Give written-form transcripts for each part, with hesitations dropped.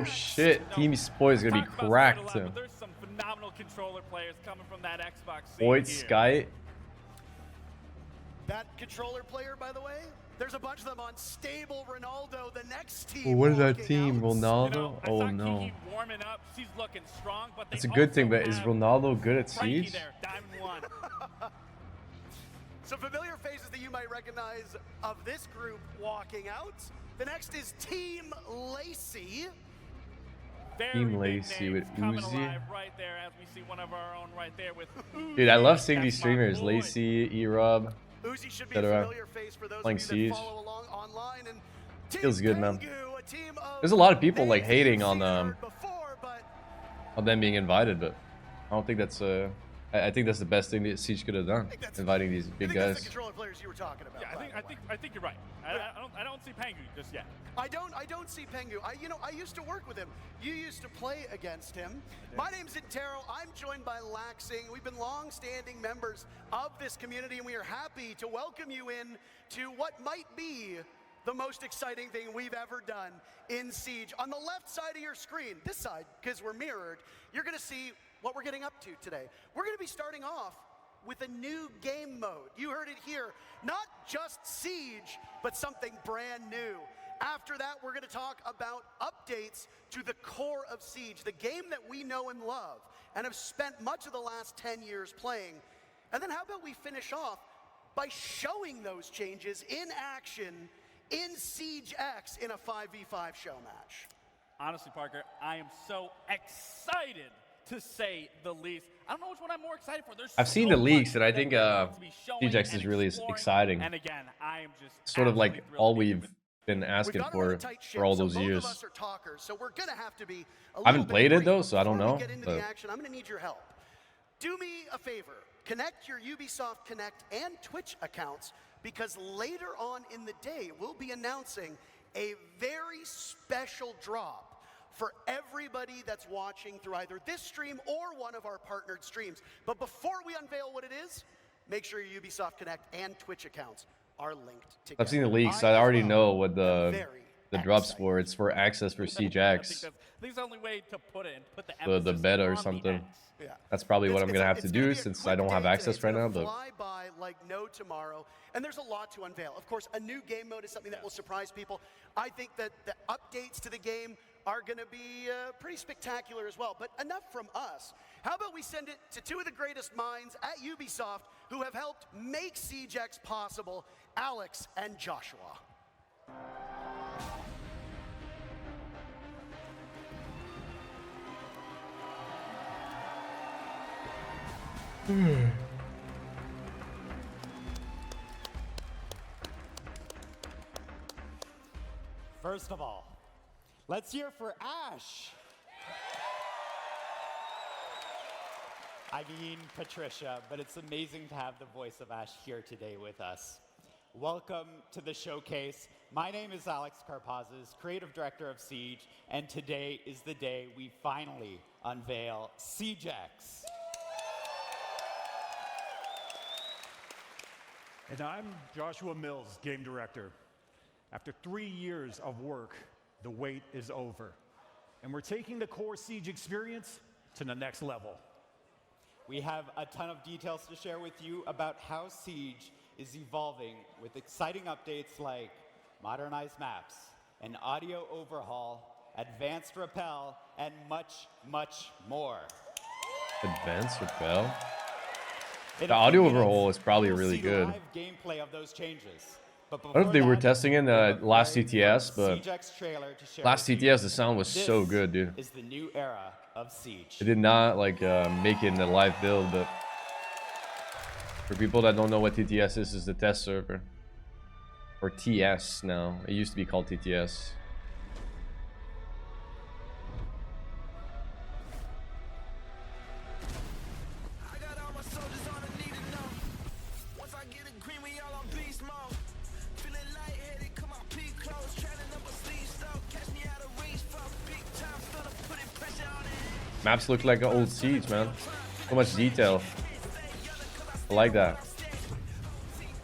Oh shit, Team Spoy is gonna be cracked. There's some phenomenal controller players coming from that Xbox scene Void here. Sky. That controller player, by the way, there's a bunch of them on stable Ronaldo, the next team. What is that walking team? out. Ronaldo? I Oh saw no. Kiki warming up. She's looking strong, but That's a good thing, but is Ronaldo good at Frankie Siege? there, Diamond 1. Some familiar faces that you might recognize of this group walking out. The next is Team Lacey. Team Very big Lacey names with coming Uzi. alive right there as we see one of our own right there with Uzi. Dude, I love seeing That's these my streamers. boy. Lacey, E-Rob. Uzi should be a etc. familiar face for those Playing of you Siege. that follow along online. And Team Feels good, man. Pengu, a team of There's a lot of people like names hating you've on seen before, but them being invited, but I don't think that's I think that's the best thing that Siege could have done, inviting these big I think that's the guys. controller players you were talking about. Yeah, I think you're right. I don't see Pengu just yet. I don't see Pengu. I used to work with him. You used to play against him. My name's Intero. I'm joined by Laxing. We've been long-standing members of this community, and we are happy to welcome you in to what might be the most exciting thing we've ever done in Siege. On the left side of your screen, this side, because we're mirrored, you're gonna see what we're getting up to today. We're gonna be starting off with a new game mode. You heard it here. Not just Siege, but something brand new. After that, we're gonna talk about updates to the core of Siege, the game that we know and love, and have spent much of the last 10 years playing. And then how about we finish off by showing those changes in action in Siege X in a 5v5 show match. Honestly, Parker, I am so excited to say the least. I don't know which one I'm more excited for. I've seen the leaks, and I think Siege X is really exciting. And again, I am just Sort of like absolutely all thrilled to be we've been asking We've got her on for a tight ship, all so those both of years. us are talkers, so we're gonna have to be a I haven't little bit played it brief, though, but so I don't before know. we get into but- the action, I'm gonna need your help. Do me a favor. Connect your Ubisoft Connect and Twitch accounts, because later on in the day, we'll be announcing a very special drop for everybody that's watching through either this stream or one of our partnered streams. But before we unveil what it is, make sure your Ubisoft Connect and Twitch accounts are linked together. I've seen the leaks. I as already well know what am the very drops excited. for. It's for access for Siege I think X, that's the only way to put it and put the the emphasis beta or on the something. X. Yeah. That's probably what It's- I'm gonna have it's to gonna do be a since quick I don't have day access today. right now. It's gonna But fly by like no tomorrow, and there's a lot to unveil. Of course, a new game mode is something that will surprise people. I think that the updates to the game are going to be pretty spectacular as well. But enough from us. How about we send it to two of the greatest minds at Ubisoft who have helped make Siege X possible, Alex and Joshua. First of all, let's hear for Ash. I mean Patricia, but it's amazing to have the voice of Ash here today with us. Welcome to the showcase. My name is Alex Karpazis, creative director of Siege, and today is the day we finally unveil Siege X. And I'm Joshua Mills, game director. After 3 years of work, the wait is over. And we're taking the core Siege experience to the next level. We have a ton of details to share with you about how Siege is evolving with exciting updates like modernized maps, an audio overhaul, advanced rappel, and much, much more. Advanced Repel. In The a few audio minutes, overhaul is probably you'll really see good. live gameplay of those changes. But I don't know if they before were that, testing in we have the a last very TTS, fun but Siege X trailer to share last with you. TTS the sound was so This good, dude. is the new era of Siege. It did not like make it in the live build, but for people that don't know what TTS is the test server. Or TS now. It used to be called TTS. I got all my soldiers on the need to know. Once I get a green, we all on beast mode. Feeling lightheaded, come out peak close. Trailing up a sleeve stuff. Catch me out of reach, fuck big time. Still putting pressure on it. Maps look like an old Siege, man. So much detail. I like that.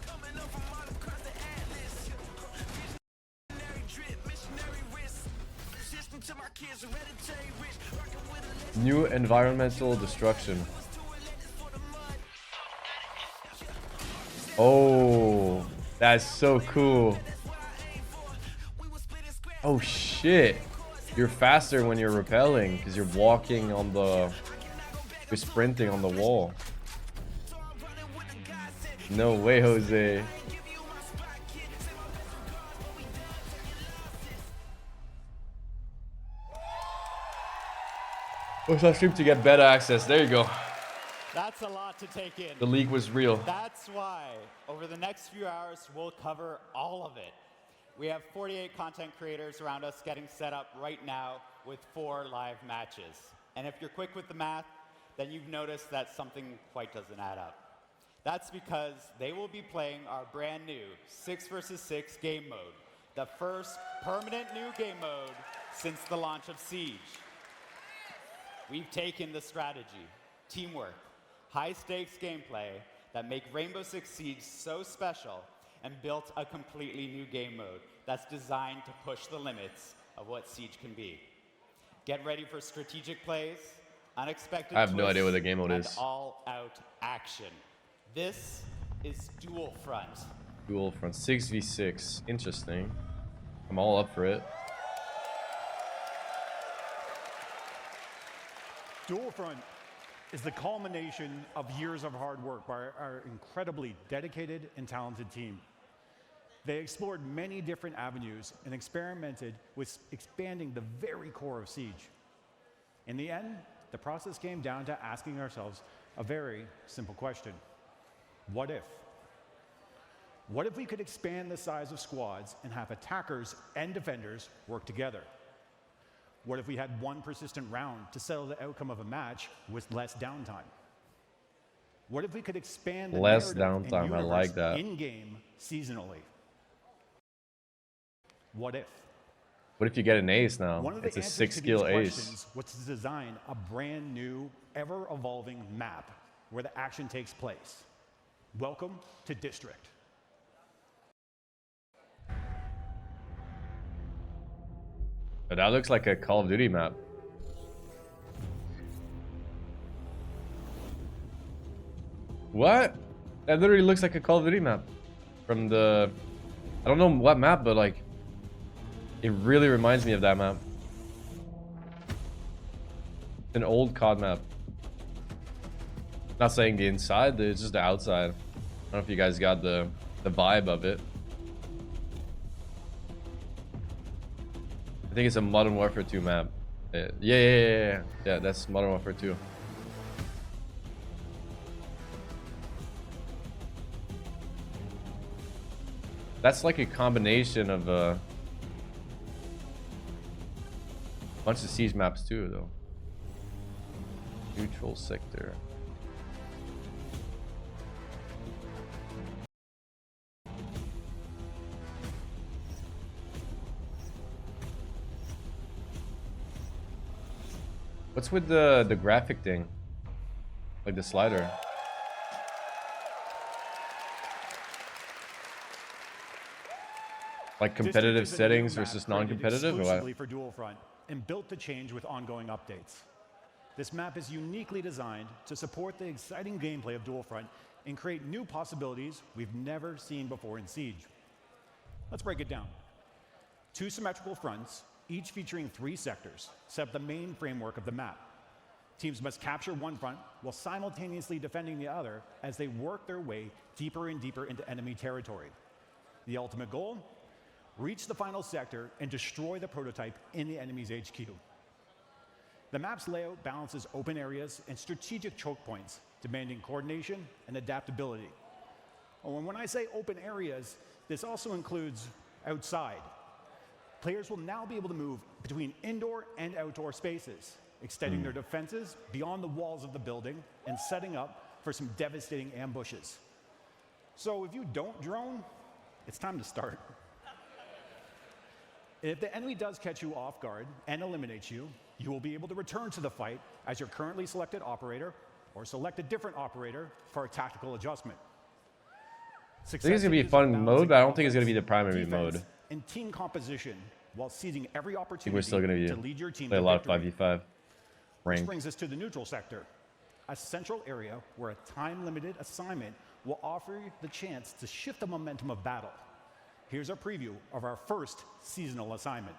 Coming up from all across the atlas. Visionary drip, missionary wrist. System to my kids, hereditary rich. Rockin' with a legend. New environmental destruction. Oh, that's so cool. Oh shit. You're faster when you're rappelling because you're walking on the... You're sprinting on the wall. No way, Jose. What's that stream to get better access? There you go. That's a lot to take in. The league was real. That's why, over the next few hours, we'll cover all of it. We have 48 content creators around us getting set up right now with 4 live matches. And if you're quick with the math, then you've noticed that something quite doesn't add up. That's because they will be playing our brand new 6 vs 6 game mode, the first permanent new game mode since the launch of Siege. We've taken the strategy, teamwork, high-stakes gameplay that make Rainbow Six Siege so special and built a completely new game mode that's designed to push the limits of what Siege can be. Get ready for strategic plays, unexpected I have no idea what the twists, game mode and is. all-out action. This is Dual Front. Dual front 6v6. Interesting. I'm all up for it. Dual Front is the culmination of years of hard work by our incredibly dedicated and talented team. They explored many different avenues and experimented with expanding the very core of Siege. In the end, the process came down to asking ourselves a very simple question. What if? What if we could expand the size of squads and have attackers and defenders work together? What if we had one persistent round to settle the outcome of a match with less downtime? What if we could expand the Less narrative downtime, and I like that. in-game seasonally? What if? What if you get an ace now? One of the It's a answers to 6-skill these ace. questions was to design a brand new, ever-evolving map where the action takes place. Welcome to District. But that looks like a Call of Duty map. What? That literally looks like a Call of Duty map. From the... I don't know what map, but like... It really reminds me of that map. An old COD map. Not saying the inside, it's just the outside. I don't know if you guys got the vibe of it. I think it's a Modern Warfare 2 map. Yeah, that's Modern Warfare 2. That's like a combination of a bunch of Siege maps too, though. Neutral sector. What's with the graphic thing? Like the slider. Like competitive District is a new settings map versus created non-competitive, or exclusively what? for Dual Front and built to change with ongoing updates. This map is uniquely designed to support the exciting gameplay of Dual Front and create new possibilities we've never seen before in Siege. Let's break it down. 2 symmetrical fronts, each featuring 3 sectors, set up the main framework of the map. Teams must capture one front while simultaneously defending the other as they work their way deeper and deeper into enemy territory. The ultimate goal? Reach the final sector and destroy the prototype in the enemy's HQ. The map's layout balances open areas and strategic choke points, demanding coordination and adaptability. Oh, and when I say open areas, this also includes outside. Players will now be able to move between indoor and outdoor spaces, extending their defenses beyond the walls of the building and setting up for some devastating ambushes. So if you don't drone, it's time to start. If the enemy does catch you off guard and eliminates you, you will be able to return to the fight as your currently selected operator or select a different operator for a tactical adjustment. I think it's gonna be a fun mode, but I don't think it's gonna be the primary mode. and team composition while seizing every I think opportunity we're still going to to lead your team play a to lot of victory. 5v5 Which ranked. brings us to the neutral sector, a central area where a time-limited assignment will offer you the chance to shift the momentum of battle. Here's a preview of our first seasonal assignment.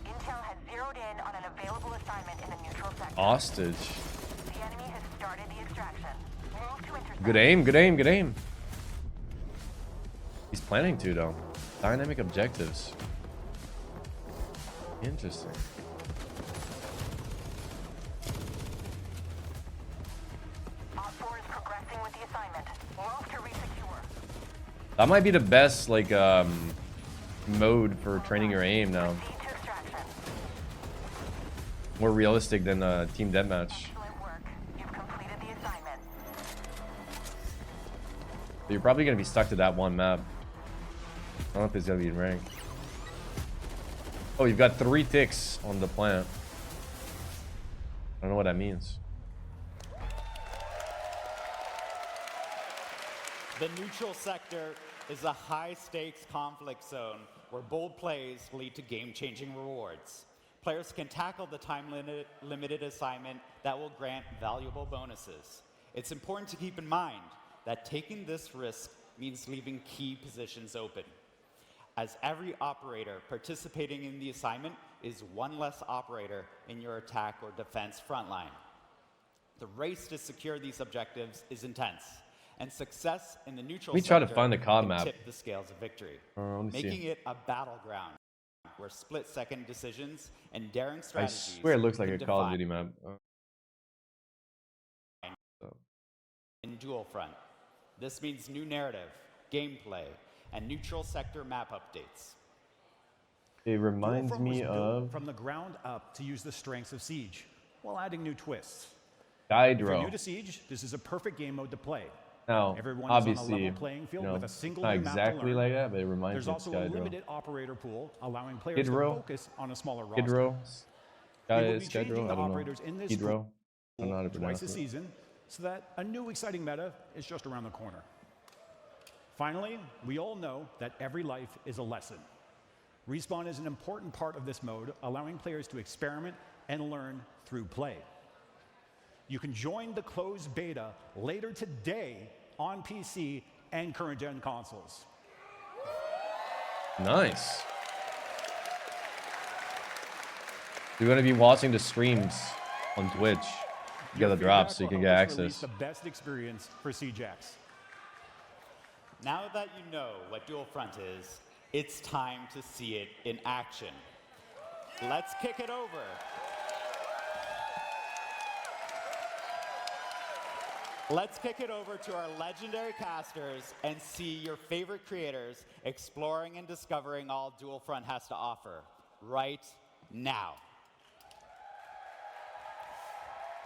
Intel has zeroed in on an available assignment in the neutral sector. Hostage. The enemy has started the extraction. Move to intercept. Good aim, good aim, good aim. He's planning to, though. Dynamic objectives. Interesting. Op 4 is progressing with the assignment. Move to resecure. That might be the best, like, mode for training your aim now. Proceed to extraction. More realistic than team deathmatch. Excellent work. You've completed the assignment. But you're probably gonna be stuck to that one map. I don't know if it's gonna be in rank. Oh, you've got 3 ticks on the plant. I don't know what that means. The neutral sector is a high-stakes conflict zone where bold plays lead to game-changing rewards. Players can tackle the time-limited assignment that will grant valuable bonuses. It's important to keep in mind that taking this risk means leaving key positions open, as every operator participating in the assignment is one less operator in your attack or defense frontline. The race to secure these objectives is intense, and success in the neutral Let me try to sector find the COD can map. tip the scales of victory, Let me making see. it a battleground where split-second decisions and daring I strategies swear it looks like can a Call of define Duty map. in dual front. This means new narrative, gameplay, and neutral sector map updates. It reminds Dual Front me was built of from the ground up to use the strengths of Siege, while adding new twists. If you're Hydro. new to Siege, this is a perfect game mode to play. Now, Everyone is on a obviously, level playing field you know, with a single not new map to exactly learn. like that, but it reminds There's me of also a Skydro. limited operator pool, allowing players Skid to Row? focus on a smaller roster. Hydro. We will be Skydro. changing I the don't operators in know. this Hydro. I don't know how to twice pronounce a it. season, so that a new exciting meta is just around the corner. Finally, we all know that every life is a lesson. Respawn is an important part of this mode, allowing players to experiment and learn through play. You can join the closed beta later today on PC and current-gen consoles. Nice. You're going to be watching the streams on Twitch. You got the drops so you can get access. The best experience for CJAX. Now that you know what dual front is, it's time to see it in action. Let's kick it over. Let's kick it over to our legendary casters and see your favorite creators exploring and discovering all dual front has to offer right now.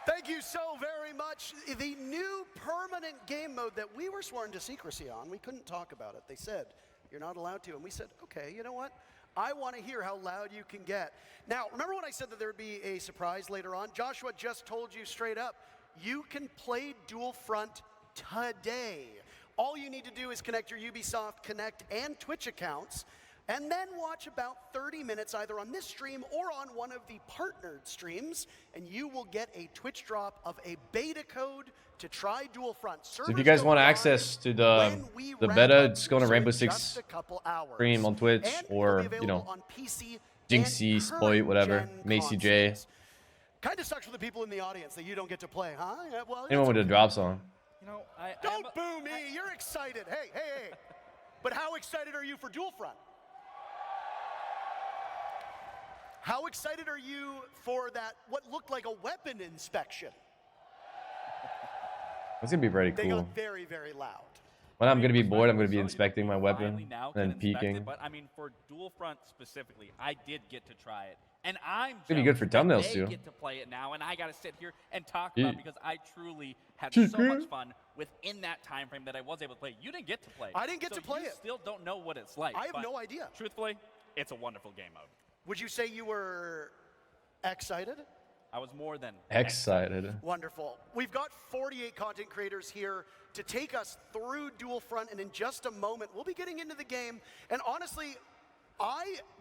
Thank you so very much. The new permanent game mode that we were sworn to secrecy on, we couldn't talk about it. They said, you're not allowed to. And we said, okay, you know what? I want to hear how loud you can get. Now, remember when I said that there would be a surprise later on? Joshua just told you straight up, you can play Dual Front today. All you need to do is connect your Ubisoft Connect and Twitch accounts, and then watch about 30 minutes either on this stream or on one of the partnered streams, and you will get a Twitch drop of a beta code to try Dual Front. So if you guys want access to the beta, just go to Rainbow Six stream on Twitch, or, you know, Jinxie, Spoit, whatever, Macy J. Kind of sucks for the people in the audience that you don't get to play, huh? Yeah, well, Anyone with a drop song. You know, I don't boo me. You're excited. Hey. But how excited are you for Dual Front? How excited are you for that, what looked like a weapon inspection? That's gonna be very They cool. got very, very loud. When I'm gonna be bored, I'm gonna be inspecting my Finally weapon now and can inspect peeking. it, but I mean, for Dual Front specifically, I did get to try it, and I'm It's gonna be good for jealous that thumbnails, they too. get to play it now, and I got to sit here and talk Yeah. about it because I truly had Yeah. so much fun within that time frame that I was able to play. You didn't get to play. I didn't get so to play you it. Still don't know what it's like. I have but no idea. Truthfully, it's a wonderful game mode. Would you say you were excited? I was more than Excited. Wonderful. We've got 48 content creators here to take us through Dual Front, and in just a moment, we'll be getting into the game. And honestly,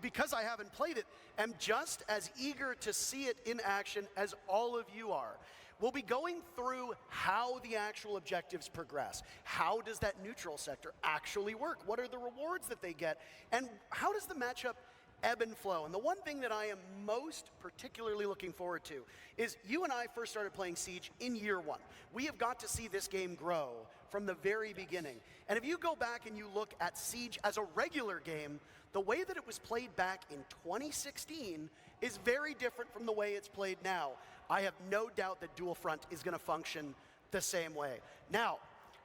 because I haven't played it, am just as eager to see it in action as all of you are. We'll be going through how the actual objectives progress. How does that neutral sector actually work? What are the rewards that they get? And how does the matchup ebb and flow? And the one thing that I am most particularly looking forward to is you and I first started playing Siege in year 1. We have got to see this game grow from the very beginning. And if you go back and you look at Siege as a regular game, the way that it was played back in 2016 is very different from the way it's played now. I have no doubt that Dual Front is going to function the same way. Now,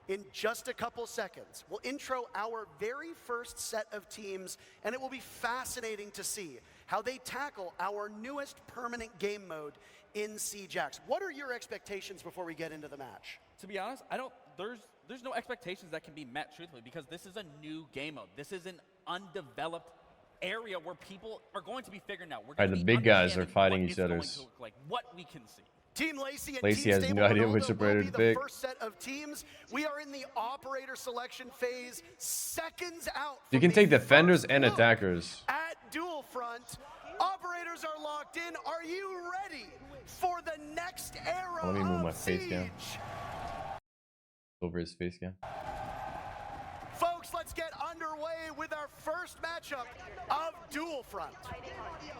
in just a couple seconds, we'll intro our very first set of teams, and it will be fascinating to see how they tackle our newest permanent game mode in Siege X. What are your expectations before we get into the match? To be honest, there's no expectations that can be met truthfully, because this is a new game mode. This is an undeveloped area where people are going to be figuring out. We're Alright, the big guys are fighting each other's. Like what we can see. Team Lacey and Lacey Team has Stable no idea Ronaldo which operator will to be pick. the first set of teams. We are in the operator selection phase, seconds out. You from can take the defenders first and look attackers. At Dual Front, operators are locked in. Are you ready for the next era Let me move of my face Siege? cam. Over his face cam. Folks, let's get underway with our first matchup of Dual Front.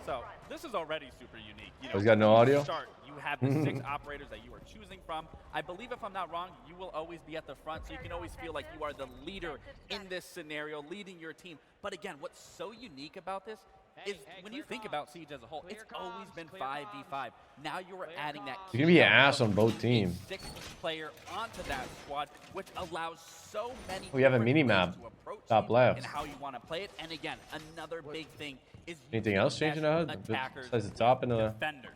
So this is already super unique. You know, He's got no when you audio? Start, you have the 6 operators that you are choosing from. I believe, if I'm not wrong, you will always be at the front, so you can always feel like you are the leader in this scenario, leading your team. But again, what's so unique about this is when you think about Siege as a whole, it's always been 5v5. Now you are adding that. You're gonna be an ass on both teams. 6th player onto that squad, which allows so many. We have a different mini ways map, to approach top Siege left. and how you want to play it. And again, another big thing is Anything else changing the HUD? attackers, Besides the top and the defenders.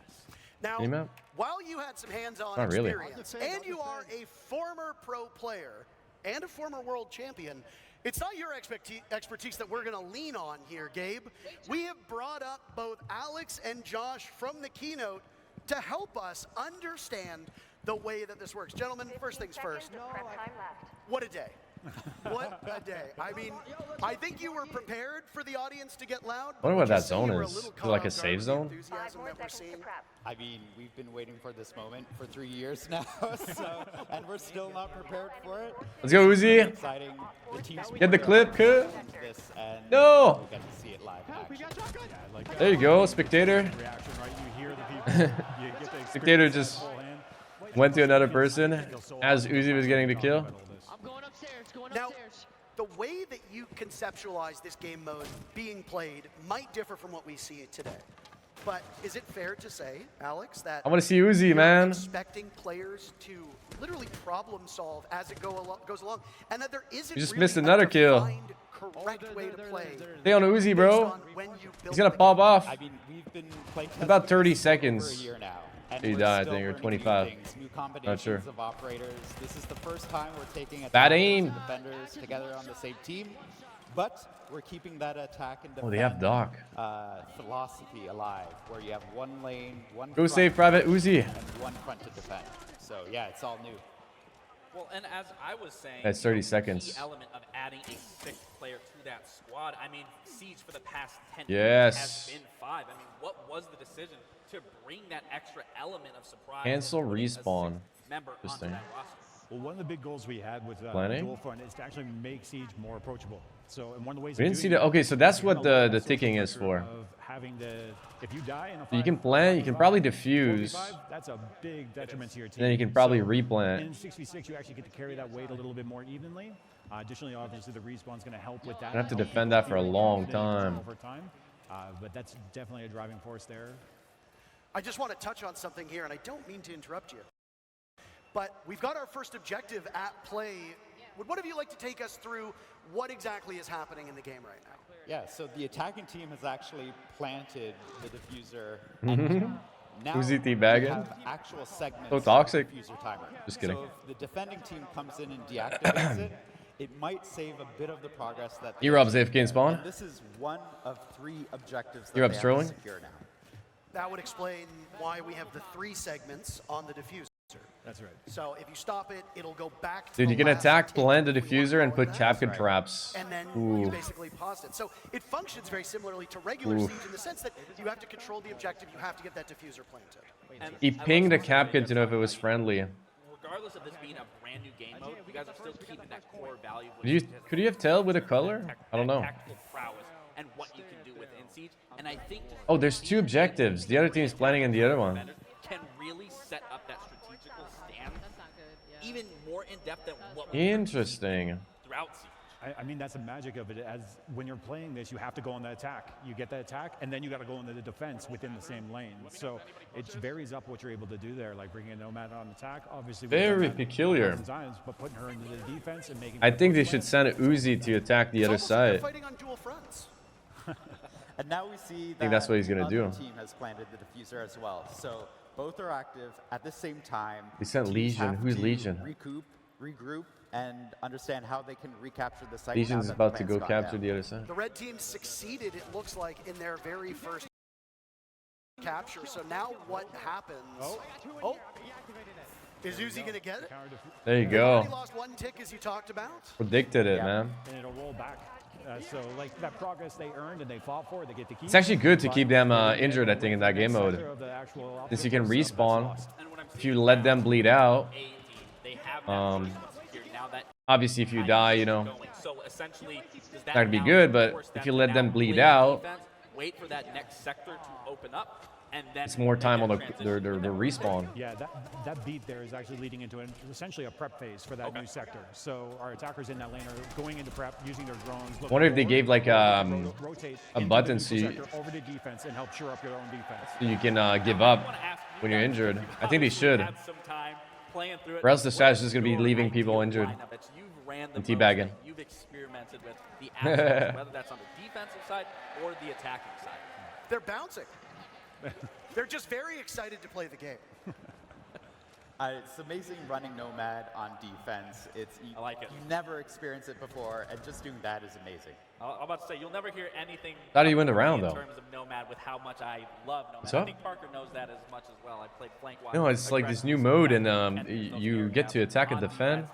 Now, mini map? while you had some hands-on Not really. experience, and you are a former pro player and a former world champion, it's not your expertise that we're going to lean on here, Gabe. We have brought up both Alex and Josh from the keynote to help us understand the way that this works. Gentlemen, first things first. What a day. What a day. I mean, I think you were prepared for the audience to get loud. I wonder what that just so zone you were a is. little Is it like caught a off safe guard with the zone? enthusiasm that we're seeing. I mean, we've been waiting for this moment for 3 years now, and we're still not prepared for it. Let's go, Uzi. Exciting. The teams Get the clip, kid. this, and No. we'll get to see it live in action. There you go, spectator. Reaction, right? You hear the people. You get the Spectator experience just firsthand. went to another person as Uzi was getting the kill. I'm going upstairs, Now, upstairs. the way that you conceptualize this game mode being played might differ from what we see today. But is it fair to say, Alex, that I want to see Uzi, you're man. expecting players to literally problem solve as it goes along, and that there isn't You just really missed a another kill. defined correct way to play? Stay on Uzi, bro. based on when you build He's gonna the pop game? off. I mean, we've been playing About 30 for over seconds. a year now, and He we're died, I still think, or learning 25. New things, new combinations sure. of operators. This is the first time we're taking Bad attackers aim. and defenders together on the same team, but we're keeping that attack and defend Oh, they have Doc. philosophy alive, where you have one lane, one Go front, save Private Uzi. and one front to defend. So yeah, it's all new. Well, and as I was saying, That's 30 the seconds. key element of adding a 6th player to that squad. I mean, Siege for the past 10 Yes. years has been 5. I mean, what was the decision to bring that extra element of surprise? Cancel and putting a respawn. 6th member onto Interesting. that roster? Well, one of the big goals we had with Planning? Dual Front is to actually make Siege more approachable. So, and one of the ways We of didn't see doing the. Okay, so that's is what gonna lower the social ticking is pressure for. of having the, if you die in a So you can fight, plan. You can 5v5, probably diffuse. 4v5, that's a big detriment to your team. And then you can probably So replant. In 6v6, you actually get to carry that weight a little bit more evenly. Additionally, obviously, the respawn's going to help with that. Gonna have to Help defend people that for a feel long confident time. Over time, but that's definitely a driving force there. I just want to touch on something here, and I don't mean to interrupt you. But we've got our first objective at play. Would one of you like to take us through what exactly is happening in the game right now? Yeah, so the attacking team has actually planted the diffuser. Now Who's he we teabagging? have actual segments So of toxic. the diffuser timer. Just kidding. So if the defending team comes in and deactivates it, it might save a bit of the progress that they E-Rob's achieved. AFK in spawn. And this is one of 3 objectives that E-Rob's they have trolling? to secure now. That would explain why we have the 3 segments on the diffuser. That's right. So if you stop it, it'll go back to Dude, the you can last attack, tick blend the if we wanna diffuser, and call it put that. Capcan traps. And then Ooh. you basically paused it. So it functions very similarly to regular Ooh. Siege in the sense that you have to control the objective, you have to get that diffuser planted. And He I like pinged a something that you Capcan guys to know if talked it was about. friendly. Regardless of this being a brand new game mode, you guys are still keeping that core value. Which Did you, is could you have tell with a color? I don't know. tactical prowess and what you can do within Siege. And I think Oh, there's 2 objectives. The other team is planning in the other one. can really set up that strategical stand even more in depth than what Interesting. throughout Siege. I mean, that's the magic of it. As when you're playing this, you have to go on the attack. You get the attack, and then you got to go into the defense within the same lane. So it varies up what you're able to do there. Like bringing a Nomad on attack, obviously. we've done Very that peculiar. 1,000 times, but putting her into the defense and making. I her think they push should play. send Uzi to attack the It's other almost like they're side. fighting on dual fronts. And now we see that think that's what he's gonna the other do. team has planted the diffuser as well. So both are active at the same time. They sent Teams Legion. have Who's to Legion? regroup, and understand how they can recapture the site. Legion's now that about the to plan's go gone capture down. the other side. The red team succeeded, it looks like, in their very first capture. So now what happens? Oh. Is Uzi going to get it? There you They've already go. lost 1 tick, as you talked about. Predicted it, Yeah. man. And it'll roll back. So like that progress they earned and they fought for, they get to keep. It's actually good to But keep them if they injured, I get think, in away that from game the mode. center of the actual Since you can obstacle, some respawn. that's lost. And what I'm If seeing you let now, them bleed out, A team, they have that Um, push here. Now that obviously if you die, you know, going. So essentially, does that that'd be now good, but force if them you to let now them bleed play out, defense, wait for that next sector to open up, and then it's more time on the transition their, to their, the their next respawn. Yeah, that beat there is actually leading into essentially a prep phase for that new sector. So our attackers in that lane are going into prep, using their drones. looking Wonder if they forward, gave, like, rotate a into the button neutral so you- sector over to defense and help shore up your own defense. So you can give up when you're injured. I think they should. Or else the strategy is going to be leaving people injured and teabagging. You've experimented with the aspects, whether that's on the defensive side or the attacking side. They're bouncing. They're just very excited to play the game. It's amazing running Nomad on defense. I like it. You never experienced it before, and just doing that is amazing. I'm about to say, you'll never hear anything How do you win the from me round, in though? terms of Nomad with how much I love Nomad. What's I up? think Parker knows that as much as well. I played flank wide. No, it's like this new mode, and you get to attack and defend,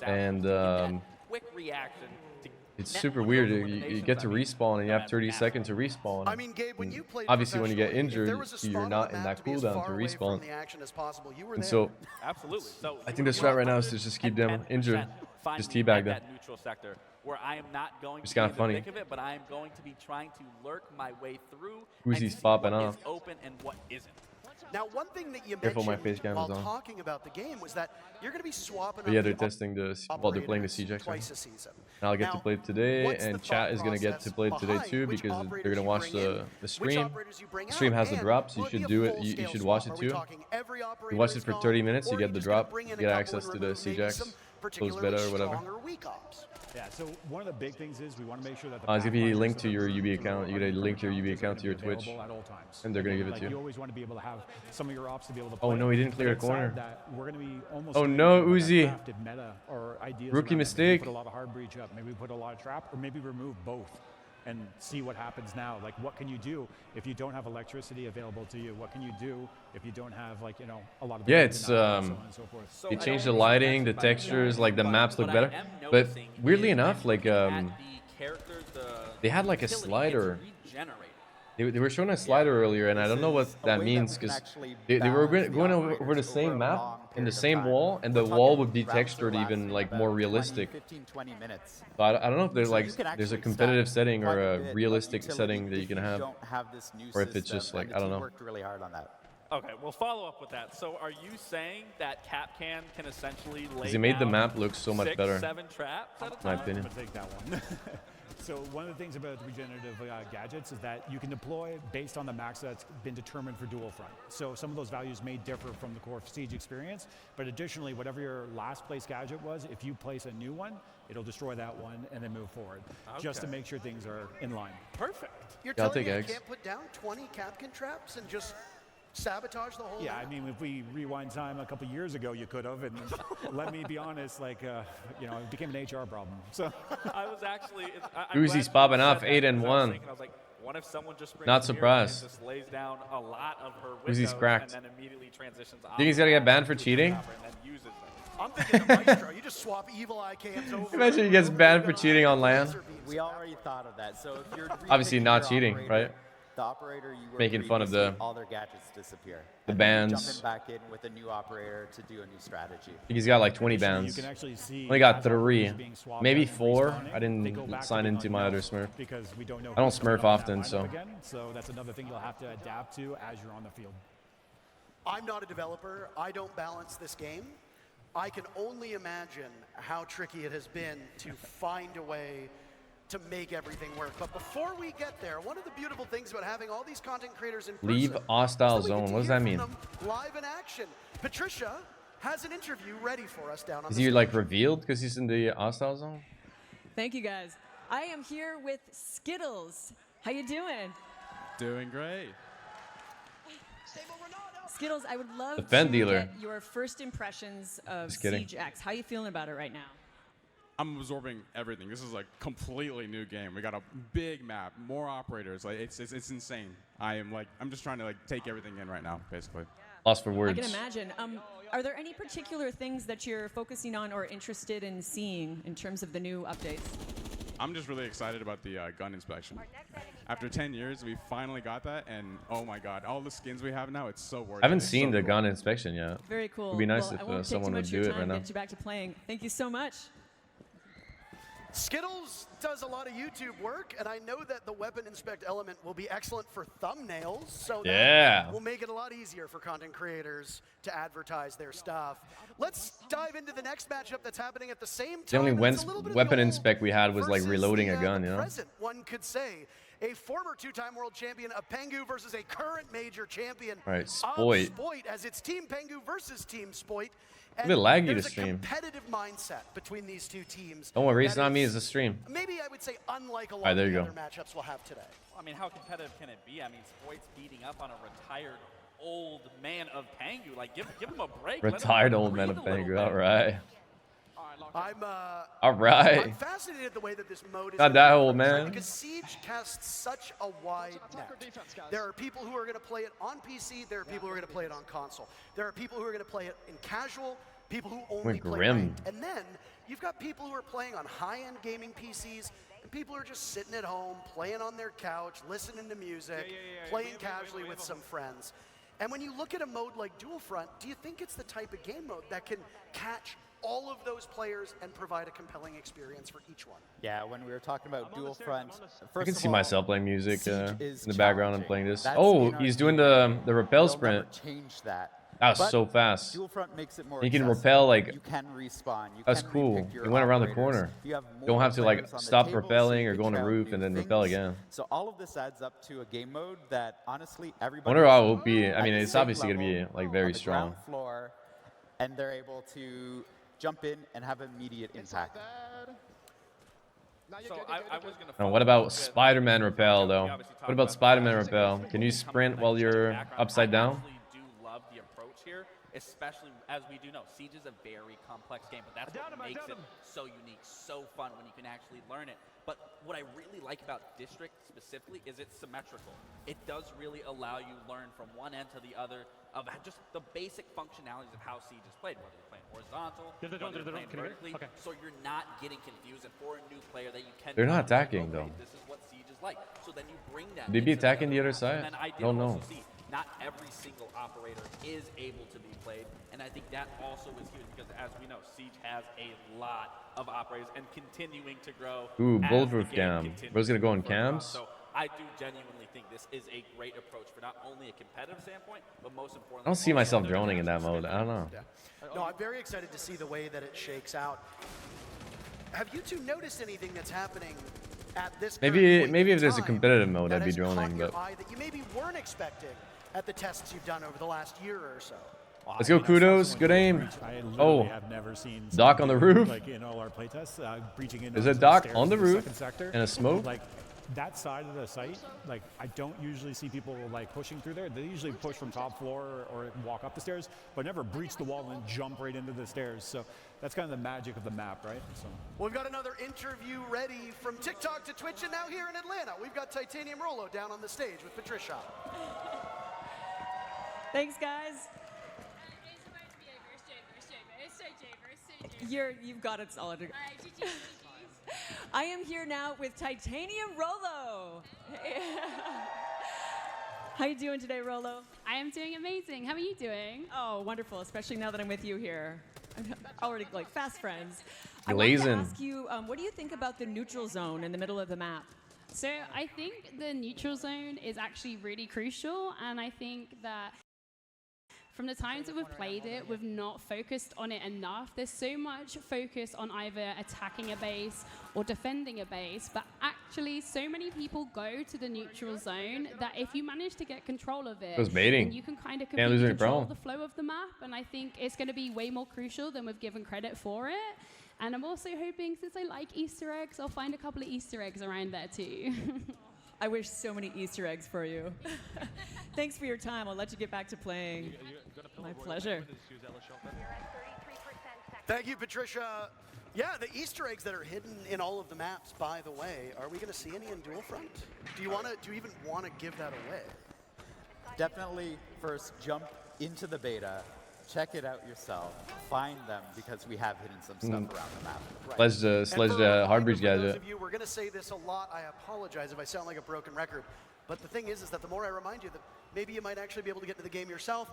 and quick reaction to it's net super one of weird. those You eliminations. get to I mean, respawn, and you have Nomad's 30 massive. seconds to respawn. I mean, Gabe, when you played Obviously, when you get professionally, if there injured, was a spot you're on not the in map that to be as cooldown far to away respawn. from the action as possible, you were And there. so Absolutely. So I think the strat right now is to just keep them injured. Just teabag them. That neutral sector where I am not going It's to be kinda in funny. the thick of it, but I am going to be trying to lurk my way through. Uzi's and see popping what off. is open and what isn't. Now, one thing that you Careful, my mentioned face cam while is on. talking about the game was that you're going to be swapping But yeah, up they're the testing well, they're playing the operators Siege X right twice a season. now. I'll get to Now, play it today, what's the and chat thought is gonna get to process play it today behind too which because they're operators gonna you watch bring in, the which stream. operators you bring The stream out, has the and drop, so will you it be should a do it. full-scale You should swap? watch it Are we too. talking every operator You watch is it for gone, 30 minutes, or you are get the just gonna drop, bring in a get couple access and to the remove Siege maybe X, some close particularly beta or whatever. stronger weak ops? Yeah, so one of the big things is we want to make sure that the It's gonna be pathfinders linked that to are your running UB through account. You our gotta different link your UB challenges are account to your gonna be Twitch, available at all times. and they're gonna give it Like, to you. You always want to be able to have some of your ops to be able to Oh, play. no, he didn't clear a But corner. outside that, we're going to be almost Oh, doing no, like a Uzi. crafted meta or ideas Rookie around it. Maybe mistake. we put a lot of hard breach up. Maybe we put a lot of trap, or maybe remove both and see what happens now. Like, what can you do if you don't have electricity available to you? What can you do if you don't have, like, a lot of Yeah, items it's, and so on and so forth. So They I changed don't the know if lighting, the that's by textures, design, like the but maps look what better. I am But noticing weirdly is enough, that like the characters, they had like a utility, slider. it's regenerated. They were showing a slider earlier, and I don't know what that means because they were going over the same map in the same wall, and the wall would be textured even like more realistic. 20 minutes. So I don't know if there's So like you can there's a actually competitive stack setting quite or a a bit of realistic utility setting that you if can have. don't have this new or if it's system, just like, and the I don't team know. worked really hard on that. Okay, we'll follow up with that. So are you saying that Capcan can essentially lay Because they made the down map look so much 6, better, 7 traps at a in my time? opinion. I'm gonna take that one. So one of the things about regenerative gadgets is that you can deploy based on the max that's been determined for dual front. So some of those values may differ from the core Siege experience, but additionally, whatever your last place gadget was, if you place a new one, it'll destroy that one and then move forward, just to Okay. make sure things are in line. Perfect. You're Yeah, I'll telling take me eggs. you can't put down 20 Capcan traps and just sabotage the whole Yeah, map? I mean, if we rewind time a couple years ago, you could have, and let me be honest, like, it became an HR problem. So I was actually. Uzi's popping off, 8 and 1. I was like, What if someone just springs Not here surprised. and just lays down a lot of her Who's he's windows cracked? and then immediately transitions Think he's gonna get banned for cheating? and then uses them. I'm thinking the Maestro. You just swap evil eye cams over. Imagine he gets banned for cheating on land. We already thought of that. So if you're Obviously repicking not your cheating, operator, right? The operator you were Making fun of previously, the- all their gadgets disappear. the And then you bans. Jumping back in with a new operator to do a new strategy. I think he's got like 20 You bans. can actually see Only got as operators 3, being swapped maybe out and 4. respawning, I they didn't go back to sign the into my other unknown Smurf. because we don't know I don't who's coming Smurf up in that often, lineup so. again, so that's another thing you'll have to adapt to as you're on the field. I'm not a developer. I don't balance this game. I can only imagine how tricky it has been to find a way to make everything work. But before we get there, one of the beautiful things about having all these content creators in person Leave hostile is that we get zone. to What does hear that from mean? them live in action. Patricia has an interview ready for us down on Is the he stage. like revealed because he's in the hostile zone? Thank you, guys. I am here with Skittles. How you doing? Doing great. Skittles, I would love The to Fen dealer. get your first impressions of Just kidding. Siege X. How you feeling about it right now? I'm absorbing everything. This is like completely new game. We got a big map, more operators. Like it's insane. I'm just trying to like take everything in right now, basically. Lost for I words. can imagine. Are there any particular things that you're focusing on or interested in seeing in terms of the new updates? I'm just really excited about the gun inspection. After 10 years, we finally got that, and oh my god, all the skins we have now, it's so worth it. I haven't It's seen so the cool. gun inspection yet. Very cool. It'd be nice well, if I won't take someone too would much do of your it time right to now. get you back to playing. Thank you so much. Skittles does a lot of YouTube work, and I know that the weapon inspect element will be excellent for thumbnails, so Yeah. that will make it a lot easier for content creators to advertise their stuff. Let's dive into the next matchup that's happening at the same time. The only and it's a little bit of the weapon old inspect we had was like versus reloading the, a gun, the you know? present, one could say. A former two-time world champion of Pengu versus a current major champion All right, of Spoit. Spoit, as it's Team Pengu versus Team Spoit. A bit laggy to there's a stream. competitive mindset between these two teams. Don't worry, it's that not me, is it's the stream. Maybe I would say unlike a lot Alright, there of you the go. other matchups we'll have today. I mean, how competitive can it be? I mean, Spoit's beating up on a retired old man of Pengu. Like, give him a break. Let him Retired old man breathe of a little Pengu. bit. All right. I'm Alright. fascinated the way that this mode is Not that old, man. because Siege casts such a wide net. There are people who are going to play it on PC. There are people who are going to play it on console. There are people who are going to play it in casual. People who only Went play grim. ranked. And then you've got people who are playing on high-end gaming PCs. And people who are just sitting at home, playing on their couch, listening to music, playing casually with some friends. And when you look at a mode like Dual Front, do you think it's the type of game mode that can catch all of those players and provide a compelling experience for each one? Yeah, when we were talking about dual front, I can see myself playing music in Siege the is background and challenging. playing this. That's Oh, in our he's doing DNA. the rappel They'll sprint. never change that. That was But so fast. Dual front makes it more You can accessible. rappel, like- you can respawn. You That's can cool. repick your You went around the operators. corner. You have Don't more have to like players on the stop table, so rappelling you or can go on a try out roof new and then things. rappel again. So all of this adds up to a game mode that honestly I everybody. wonder how OP. I at mean, the it's same obviously gonna be level like on very the strong. ground floor, and they're able to jump in and have immediate impact. So I was gonna Now, follow what up about with- Spider-Man rappel We though? obviously talked What about the Spider-Man classic rappel? things Can that you come from sprint the while nice you're background. upside down? I actually do love the approach here, especially as we do know, Siege is a very complex game, but that's what makes it so unique, so fun when you can actually learn it. But what I really like about District specifically is it's symmetrical. It does really allow you learn from one end to the other of just the basic functionalities of how Siege is played, whether you're playing horizontal, whether you're playing vertically, so you're not getting confused. And for a new player that you can They're not come in and attacking, go, though. "Okay, this is what Siege is like." So then you bring that. They be into attacking the other map. side? And then I did Don't also know. see not every single operator is able to be played, and I think that also is huge because, as we know, Siege has a lot of operators and continuing to grow. Ooh, as bulletproof the game cam. continues Bro's gonna go in to further on. cams? So I do genuinely think this is a great approach for not only a competitive standpoint, but most importantly, I don't see also myself their droning in that fans. mode. I don't know. No, I'm very excited to see the way that it shakes out. Have you two noticed anything that's happening at this current Maybe point maybe in if there's a time competitive mode, that I'd be has caught droning. your But eye that you maybe weren't expecting at the tests you've done over the last year or so? Let's go, kudos. Good aim. I literally Oh, have never seen Doc on the something roof. like in all our playtests, breaching in. There's onto a the Doc stairs on the in roof second sector. and a smoke. Like that side of the site, like I don't usually see people like pushing through there. They usually push from top floor or walk up the stairs, but never breach the wall and jump right into the stairs. So that's kind of the magic of the map, right? So. We've got another interview ready from TikTok to Twitch, and now here in Atlanta, we've got Titanium Rolo down on the stage with Patricia. Thanks, guys. You've got it solid. I am here now with Titanium Rolo. How you doing today, Rolo? I am doing amazing. How are you doing? Oh, wonderful, especially now that I'm with you here. I'm already like fast friends. Glazing. I wanted to ask you, what do you think about the neutral zone in the middle of the map? So I think the neutral zone is actually really crucial, and I think that from the times that we've played it, we've not focused on it enough. There's so much focus on either attacking a base or defending a base, but actually so many people go to the neutral zone that if you manage to get control of it, then you can kind of completely control the flow of the map, and I think it's going to be way more crucial than we've given credit for it. And I'm also hoping, since I like Easter eggs, I'll find a couple of Easter eggs around there too. I wish so many Easter eggs for you. Thanks for your time. I'll let you get back to playing. My pleasure. Thank you, Patricia. Yeah, the Easter eggs that are hidden in all of the maps, by the way, are we going to see any in Dual Front? Do you even want to give that away? Definitely first jump into the beta, check it out yourself, find them, because we have hidden some stuff around the map. Right. Sledge Hardbreach gadget. We're going to say this a lot. I apologize if I sound like a broken record. But the thing is that the more I remind you that maybe you might actually be able to get to the game yourself,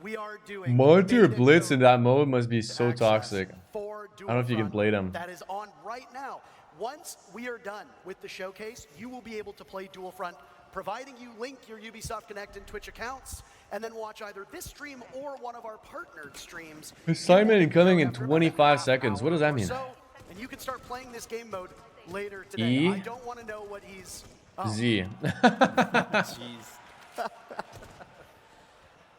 we are doing... Monitor Blitz in that mode must be so toxic. I don't know if you can blade him. That is on right now. Once we are done with the showcase, you will be able to play Dual Front, providing you link your Ubisoft Connect and Twitch accounts, and then watch either this stream or one of our partnered streams. Assignment incoming in 25 seconds. What does that mean? And you can start playing this game mode later today. I don't want to know what he's... Oh. Z. Jeez.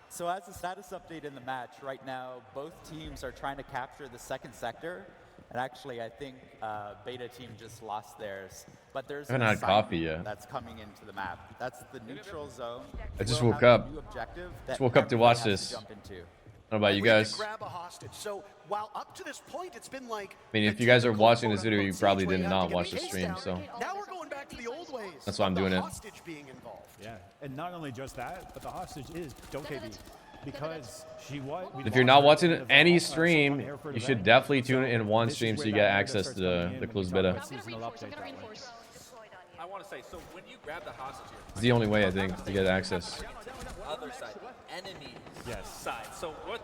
So as a status update in the match, right now, both teams are trying to capture the second sector. And actually, I think Beta team just lost theirs. But there's an assignment that's coming into the map. That's the neutral zone. I just woke up. Just woke up to watch this. I don't know about you guys. Grab a hostage. So while up to this point, it's been like... I mean, if you guys are watching this video, you probably did not watch the stream, so... Now we're going back to the old ways. That's why I'm doing it. Hostage being involved. Yeah, and not only just that, but the hostage is Dokebi. Because she was... If you're not watching any stream, you should definitely tune in one stream so you get access to the closed beta. I want to say, so when you grab the hostage here, It's the only way, I think, to get access. other side, enemy side. So what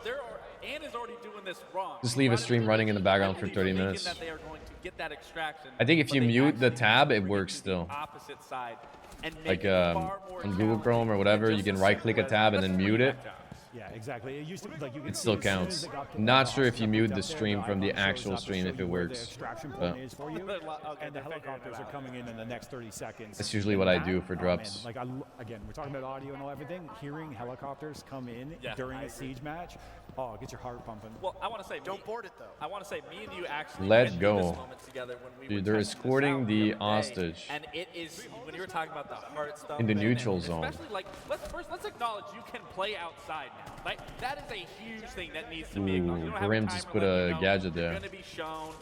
Anne is already doing this wrong. Just leave a stream running in the background for 30 minutes. That they are going to get that extraction, I think if you mute the tab, it works still. opposite side and Like on Google Chrome or whatever, you can right-click a tab and then mute it. Yeah, exactly. It used to, like, you It still counts. Not sure if you mute the stream from the actual stream if it works. But and the helicopters are coming in the next 30 seconds. that's usually what I do for drops. Like again, we're talking about audio and all everything. Hearing helicopters come in during a siege match, oh, it gets your heart pumping. Well, I want to say, don't board it though. I want to say, me and you actually Let go. This moment together when we Dude, were they're testing this escorting out the other day, hostage and it is when you were talking about the heart stuff in the neutral zone. Especially like, let's acknowledge you can play outside now. Like that is a huge thing that needs to be acknowledged. You don't have Grim time just to put let a you know. gadget You're there. going to be shown.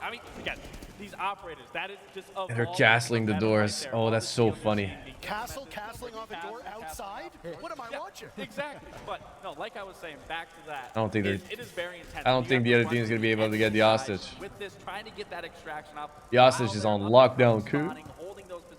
I mean, again, these operators, that is just And they're castling the doors. Oh, that's so funny. Castling off a door outside? What am I watching? Exactly. But no, like I was saying, back to that. I don't think it is very intense. I don't think the other team is going to be able to get the hostage. With this, trying to get that extraction up. The hostage is on lockdown, coup.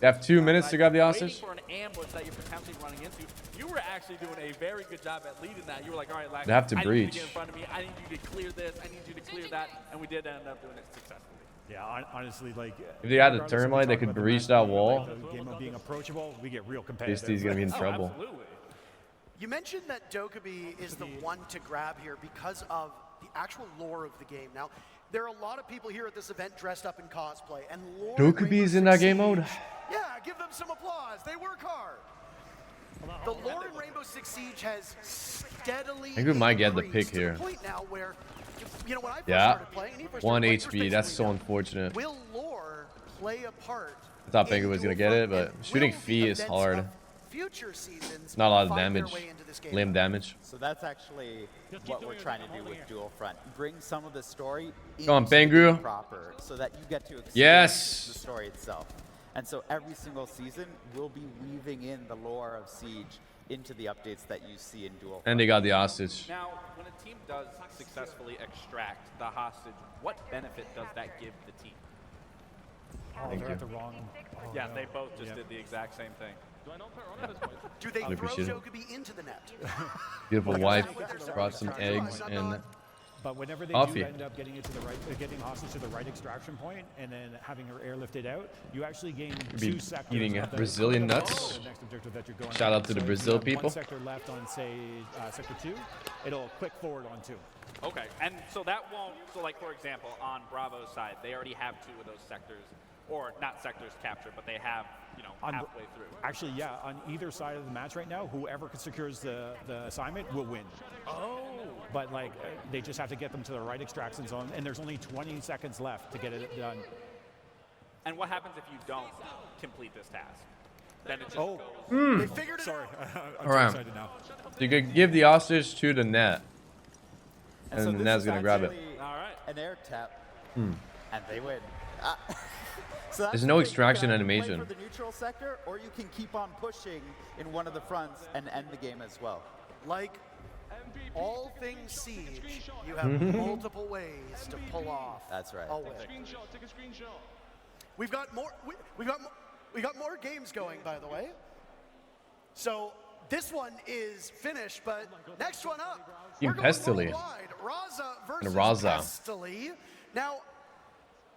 They have 2 minutes to grab the hostage. For an ambush that you're potentially running into. You were actually doing a very good job at leading that. You were like, all right, Lax, They have to I need breach. you to get in front of me. I need you to clear this. I need you to clear that. And we did end up doing it successfully. Yeah, honestly, like if they had the termite, they could breach that wall. The game of being approachable, we get real competitive. This team's gonna be in trouble. Absolutely. You mentioned that Dokkaebi is the one to grab here because of the actual lore of the game. Now, there are a lot of people here at this event dressed up in cosplay, and lore. Dokkaebi is in that game mode. Yeah, give them some applause. They work hard. The lore in Rainbow Six Siege has steadily. I think we might get the pick to the here. point now where, you know, when I first Yeah, started playing, and he first 1 started playing, HP. first That's things so we know, unfortunate. Will lore play a part? I thought Benga was in gonna get it, Dual but Front, and shooting will Fee the is events hard. of future seasons Not a lot of find damage. their way into this game. Lame damage. So that's actually what we're trying to do with Dual Front. Bring some of the story Come on, into the Pengu. game proper so that you get to experience Yes. the story itself. And so every single season, we'll be weaving in the lore of Siege into the updates that you see in Dual Front. And they got the hostage. Now, when a team does successfully extract the hostage, what benefit does that give the team? Oh, Thank they're you. at the wrong. Oh, Yeah, no. they both just Yeah. did the exact same thing. Do they Really throw appreciate it. Jokobi into the net? Beautiful wife brought some eggs and But whenever they coffee. do end up getting it to the right, getting hostage to the right extraction point, and then having her airlifted out, you actually gain Be 2 sectors. eating of the- Brazilian of the- nuts. the next objective that you're going Shout on. out to the So if you Brazil have people. 1 sector left on, say, sector 2, it'll click forward on 2. Okay, and so that won't, so like for example, on Bravo's side, they already have 2 of those sectors, or not sectors captured, but they have, you know, On- halfway through. Actually, yeah, on either side of the match right now, whoever secures the assignment will win. Oh. But like, they just have to get them to the right extraction zone, and there's only 20 seconds left to get it done. And what happens if you don't complete this task? Then it just Oh. goes. They figured it Sorry, out. I'm All right. too excited now. You could give the hostage to the net. And And so the this net's is gonna grab it. actually All right. an air tap, and they win. So that's There's the no thing, you extraction can either play animation. for the neutral sector, or you can keep on pushing in one of the fronts and end the game as well. Like all things Siege, you have multiple ways to pull off. That's right. A win. We've got more. We got more games going, by the way. So this one is finished, but next one up, Team we're going Pestily. worldwide. Raza versus Raza. Pestily. Now,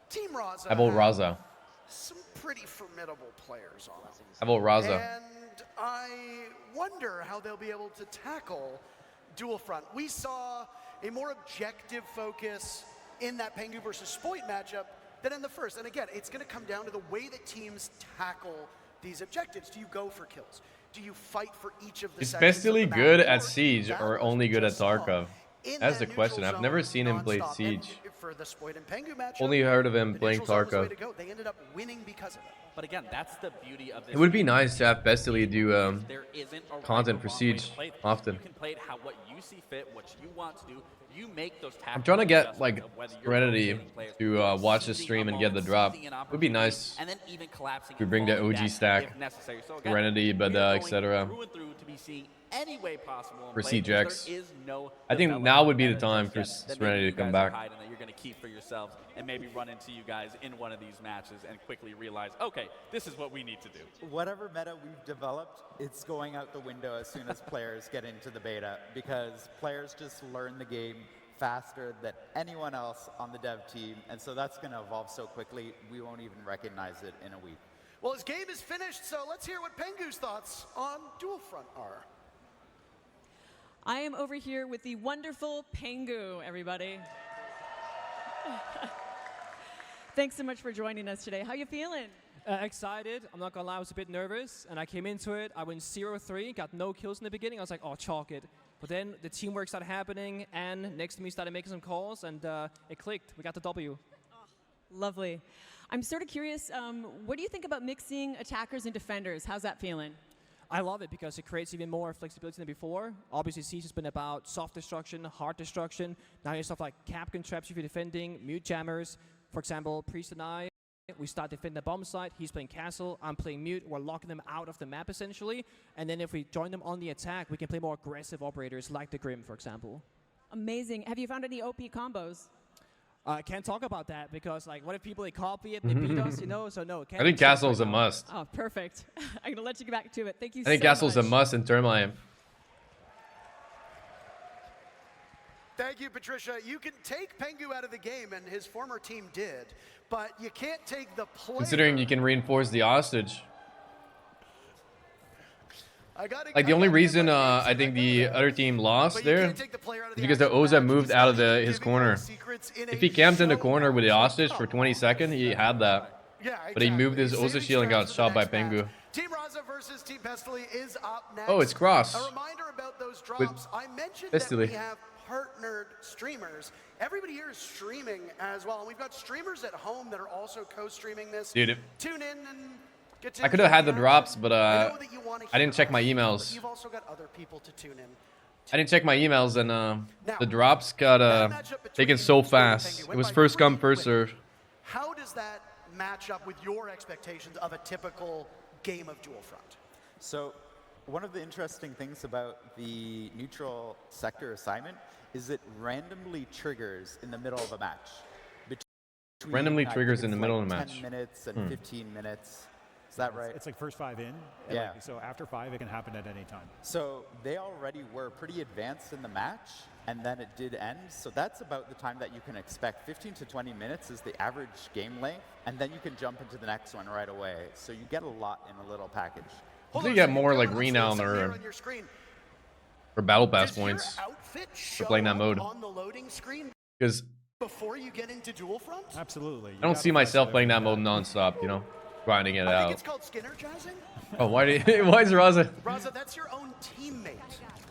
Team Raza. How about have Raza? Some pretty formidable players on it. How about Raza? And I wonder how they'll be able to tackle Dual Front. We saw a more objective focus in that Pengu versus Spoit matchup than in the first. And again, it's going to come down to the way that teams tackle these objectives. Do you go for kills? Do you fight for each of the Is sections of the Pestily map? good Or at Siege that or was only good at just saw Tarkov? in That's that the question. neutral I've never zone seen him play nonstop. Siege. And for the Spoit and Pengu matchup, Only heard of him the playing neutral zone was the way Tarkov. to go. They ended up winning because of it. But again, that's the beauty of this. It would be game. nice to have Pestily do There isn't a right content or for wrong way to Siege play it. often. You can play it how what you see fit, what you want to do. You make those tactical I'm trying to get adjustments like of whether you're Serenity rotating players, to watch the seizing stream a and get the moment, drop. seizing an It would be opportunity, nice. and then even collapsing We and bring the falling OG back stack, if necessary. So again, Serenity, but we are going etc. through and through to be seeing any way possible in For play, Siege because X. there is no I think development now would be the meta time just for yet that Serenity maybe to come you guys are back. hiding that you're going to keep for yourselves and maybe run into you guys in one of these matches and quickly realize, okay, this is what we need to do. Whatever meta we've developed, it's going out the window as soon as players get into the beta, because players just learn the game faster than anyone else on the dev team, and so that's going to evolve so quickly we won't even recognize it in a week. Well, his game is finished, so let's hear what Pengu's thoughts on Dual Front are. I am over here with the wonderful Pengu, everybody. Thanks so much for joining us today. How you feeling? Excited. I'm not gonna lie, I was a bit nervous, and I came into it. I went 0-3, got no kills in the beginning. I was like, oh, chalk it. But then the teamwork started happening, and next to me started making some calls, and it clicked. We got the W. Lovely. I'm sort of curious, what do you think about mixing attackers and defenders? How's that feeling? I love it because it creates even more flexibility than before. Obviously, Siege has been about soft destruction, hard destruction. Now you have stuff like Capcan traps if you're defending, mute jammers. For example, Priest and I, we start defending the bomb site. He's playing castle. I'm playing mute. We're locking them out of the map, essentially. And then if we join them on the attack, we can play more aggressive operators like the Grim, for example. Amazing. Have you found any OP combos? I can't talk about that because, like, what if people, they copy it, they beat us, you know? So, no. I think Castle is a must. Oh, perfect. I'm going to let you get back to it. Thank you I think so Castle's much. a must in Termite. Thank you, Patricia. You can take Pengu out of the game, and his former team did, but you can't take the player. Considering you can reinforce the hostage. I gotta, Like the only reason I think the other team lost there is because the Oza moved out of his corner. If he camped in the corner with the hostage for 20 seconds, he had that. Yeah, But he moved his Saving Oza shield and got straps for shot the by next match. Pengu. Team Raza versus Team Pestily is up next. Oh, it's cross. A reminder about those With drops. I mentioned Pestily. that we have partnered streamers. Everybody here is streaming as well. And we've got streamers at home that are also co-streaming this. Dude, Tune in and I could have had the drops, but I know that you wanna I didn't hear check my us, but emails. You've also got other people to tune in. I didn't check my emails, and the drops got taken so fast. It was first come, first serve. How does that match up with your expectations of a typical game of Dual Front? So one of the interesting things about the neutral sector assignment is it randomly triggers in the middle of a match. Randomly triggers in the middle of a match. 10 minutes and 15 minutes. Is that right? It's like first 5 in. Yeah. Like, so after 5, it can happen at any time. So they already were pretty advanced in the match, and then it did end. So that's about the time that you can expect. 15 to 20 minutes is the average game length, and then you can jump into the next one right away. So you get a lot in a little package. You get more like renown or battle pass points for playing that mode. Because before you get into Dual Front? Absolutely. I don't see myself playing that mode non-stop, you know, grinding it I out. think it's called Skinner jazzing. Oh, why is Raza? Raza, that's your own teammate.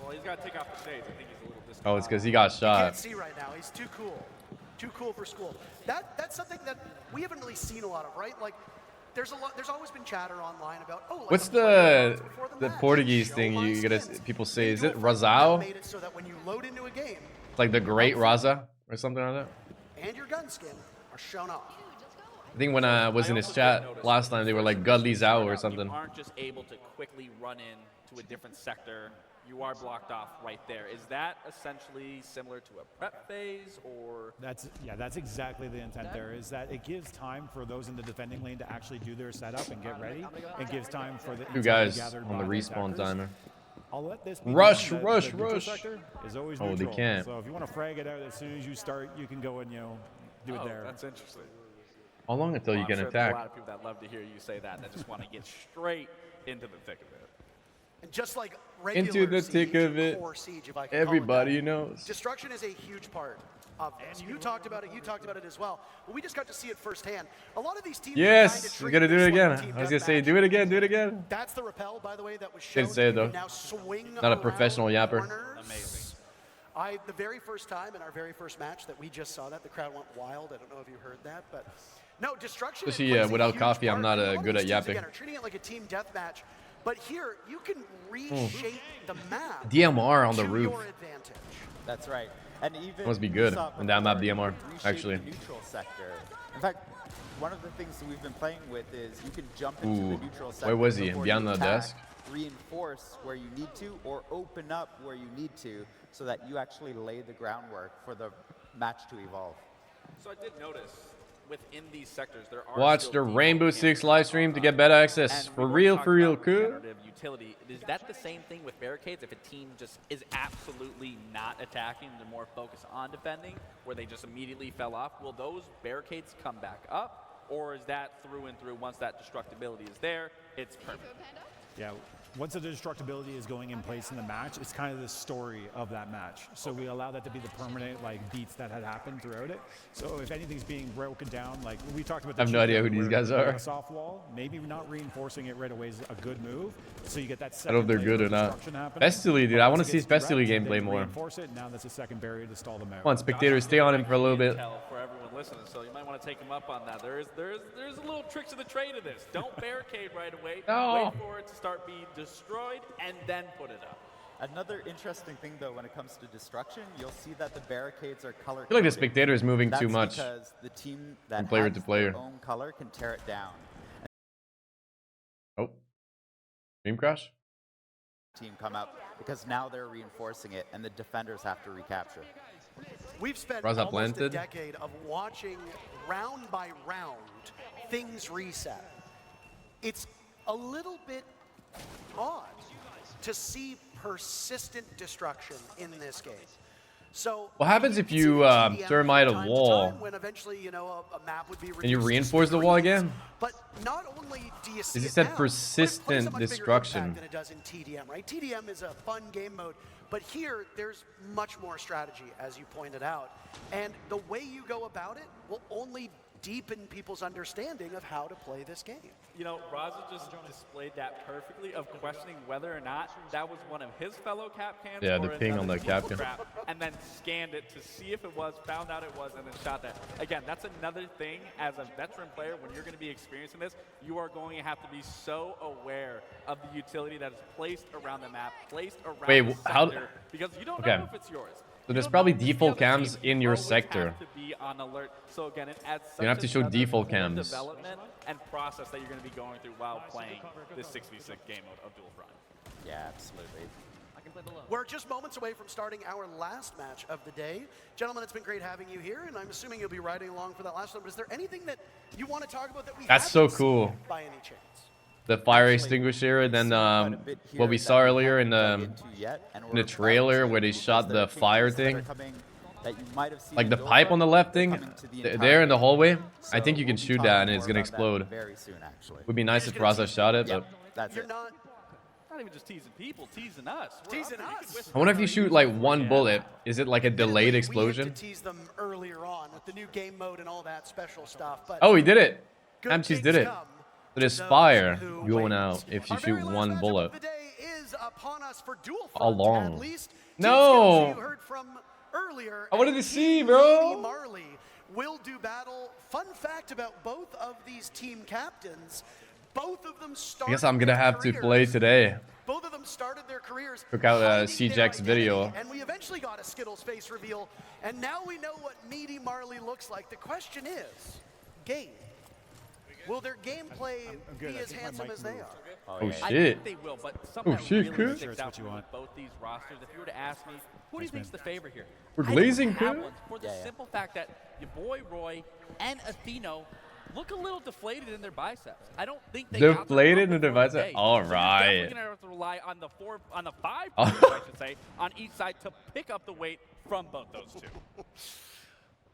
Well, he's got to take off the shades. I think he's a little distant. Oh, it's because he got You shot. can't see right now. He's too cool. Too cool for school. That's something that we haven't really seen a lot of, right? Like, there's always been chatter online about, oh, like What's a player runs before the match. Portuguese Show thing my you gotta skills. people say? Is Dual it Front Razao? made it so that when you load into a game, Like the Great Raza or something like that. and your gun skin are shown off. I think when I was in his chat last time, they were like Godly Zao or something. You aren't just able to quickly run in to a different sector. You are blocked off right there. Is that essentially similar to a prep phase, or? That's exactly the intent there, is that it gives time for those in the defending lane to actually do their setup and get ready. It gives time for the Two intel guys gathered on the by respawn attackers. timer. I'll let this be Rush, known that rush, the neutral rush. sector is always Oh, they neutral. can't. So if you want to frag it out as soon as you start, you can go and do it there. That's interesting. How long until you I'm get sure there's a lot attacked? of people that love to hear you say that just want to get straight into the thick of it. And just like Into regular the thick siege, of it, core siege, if I can call it everybody that, knows. Destruction is a huge part of this. You talked about it. You talked about it as well. But we just got to see it firsthand. A lot of these teams. Yes, we gotta do it again. I was gonna say, do it again, do it again. That's the rappel, by the way, that was shown. Didn't say it You though. can now swing Not a professional around yapper. corners. Amazing. The very first time in our very first match that we just saw that, the crowd went wild. I don't know if you heard that, but no, destruction. Especially, plays a without huge coffee, I'm part. not And a lot of good these at teams, yapping. Again, are treating it like a team deathmatch, but here you can reshape the map. DMR on the to roof. your advantage. That's right. And even Must be good you saw when that map before, DMR, you can reshape actually. the neutral sector. In fact, one of the things that we've been playing with is you can jump into Ooh, the neutral sector. where was he? before Behind you the attack, desk? Reinforce where you need to, or open up where you need to, so that you actually lay the groundwork for the match to evolve. So I did notice within these sectors there are Watch still the people Rainbow who Six can't live stream to get better access. And For we both real, talked about cool. regenerative utility. Is that the same thing with barricades? If a team just is absolutely not attacking, they're more focused on defending, where they just immediately fell off, will those barricades come back up? Or is that through and through, once that destructibility is there, it's perfect? Yeah, once the destructibility is going in place in the match, it's kind of the story of that match. So we allow that to be the permanent beats that had happened throughout it. So if anything's being broken down, like we talked about, I have no idea who these guys are. A soft wall, maybe not reinforcing it right away is a good move. So you get that. I don't know if they're second layer good or of not. destruction happening. Festily, dude. But I once want to it see gets Festily direct, gameplay then more. Reinforce it. Now that's a second barrier to stall them out. Come on, spectators, stay on him for a little bit. For everyone listening, so you might want to take him up on that. There's a little tricks of the trade of this. Don't barricade right away. No. Wait for it to start being destroyed and then put it up. Another interesting thing, though, when it comes to destruction, you'll see that the barricades are color. I feel like the spectator is moving That's too much because the team that from player has to player. their own color can tear it down. Oh, stream crash. Team come up because now they're reinforcing it, and the defenders have to recapture. We've spent Raza almost a planted. decade of watching round by round things reset. It's a little bit odd to see persistent destruction in this game. So What happens if can you see TDM thermite a from time to wall time when eventually, you know, a map would be and you reduced to reinforce the wall screens. again? But not only do you see It it said now, but it plays persistent a much bigger destruction. impact than it does in TDM, right? TDM is a fun game mode, but here there's much more strategy, as you pointed out. And the way you go about it will only deepen people's understanding of how to play this game. You know, Raza just displayed that perfectly of questioning whether or not that was one of his fellow Capcans. Yeah, the or ping on another the team's Capcan. trap, and then scanned it to see if it was, found out it was, and then shot that. Again, that's another thing as a veteran player, when you're going to be experiencing this, you are going to have to be so aware of the utility that is placed around the map, placed around the sector, because you don't know if it's yours. So there's probably default cams in your sector. To be on alert. So again, it adds You have to show default cams. Development and process that you're going to be going through while playing this 6v6 game of Dual Front. Yeah, absolutely. We're just moments away from starting our last match of the day. Gentlemen, it's been great having you here, and I'm assuming you'll be riding along for that last one. But is there anything that you want to talk about that we That's so haven't cool. seen by any chance? The fire extinguisher, and then what we saw earlier in the trailer where they shot the fire thing. Like the pipe on the left thing, there in the hallway. I think you can shoot that and it's gonna explode. Would be nice if Raza shot it, but You're not even just teasing people, teasing us. teasing us. I wonder if you shoot like one bullet, is it like a delayed We explosion? had to tease them earlier on with the new game mode and all that special stuff. But Oh, he did it. good Amchis did things it. come So there's to those fire who going wait. out if you Our shoot very last one matchup bullet. of the day is upon us for Dual How Front, long? At least. No! Team Skills you heard from earlier. I wanted and to see, Team bro. Lady Marley will do battle. Fun fact about both of these team captains, both of them started I guess I'm gonna their have to careers- play today. Both of them started their careers. Took out hiding CJack's their video. identity, and we eventually got a Skittles face reveal, and now we know what Meaty Marley looks like. The question is, game. Will their gameplay be as handsome as they are? Oh I shit. think they will, but something Oh, that shit, really Chris. sticks out for me with both these rosters, if you were to ask me, who do you think's the favorite here? We're I don't glazing, have Chris. one, for the simple fact that your boy Roy and Atheno look a little deflated in their biceps. I don't think they got Deflated their in their run before biceps? the day. All So you're right. definitely gonna have to rely on the five Oh. players, I should say, on each side to pick up the weight from both those two.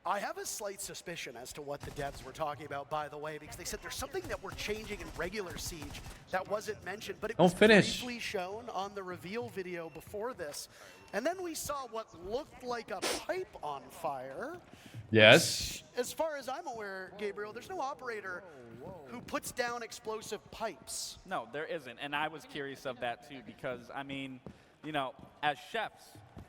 I have a slight suspicion as to what the devs were talking about, by the way, because they said there's something that we're changing in regular Siege that wasn't mentioned, but it was briefly shown on the reveal video before this. And then we saw what looked like a pipe on fire. Yes. As far as I'm aware, Gabriel, there's no operator who puts down explosive pipes. No, there isn't, and I was curious of that too because, I mean, you know, as chefs,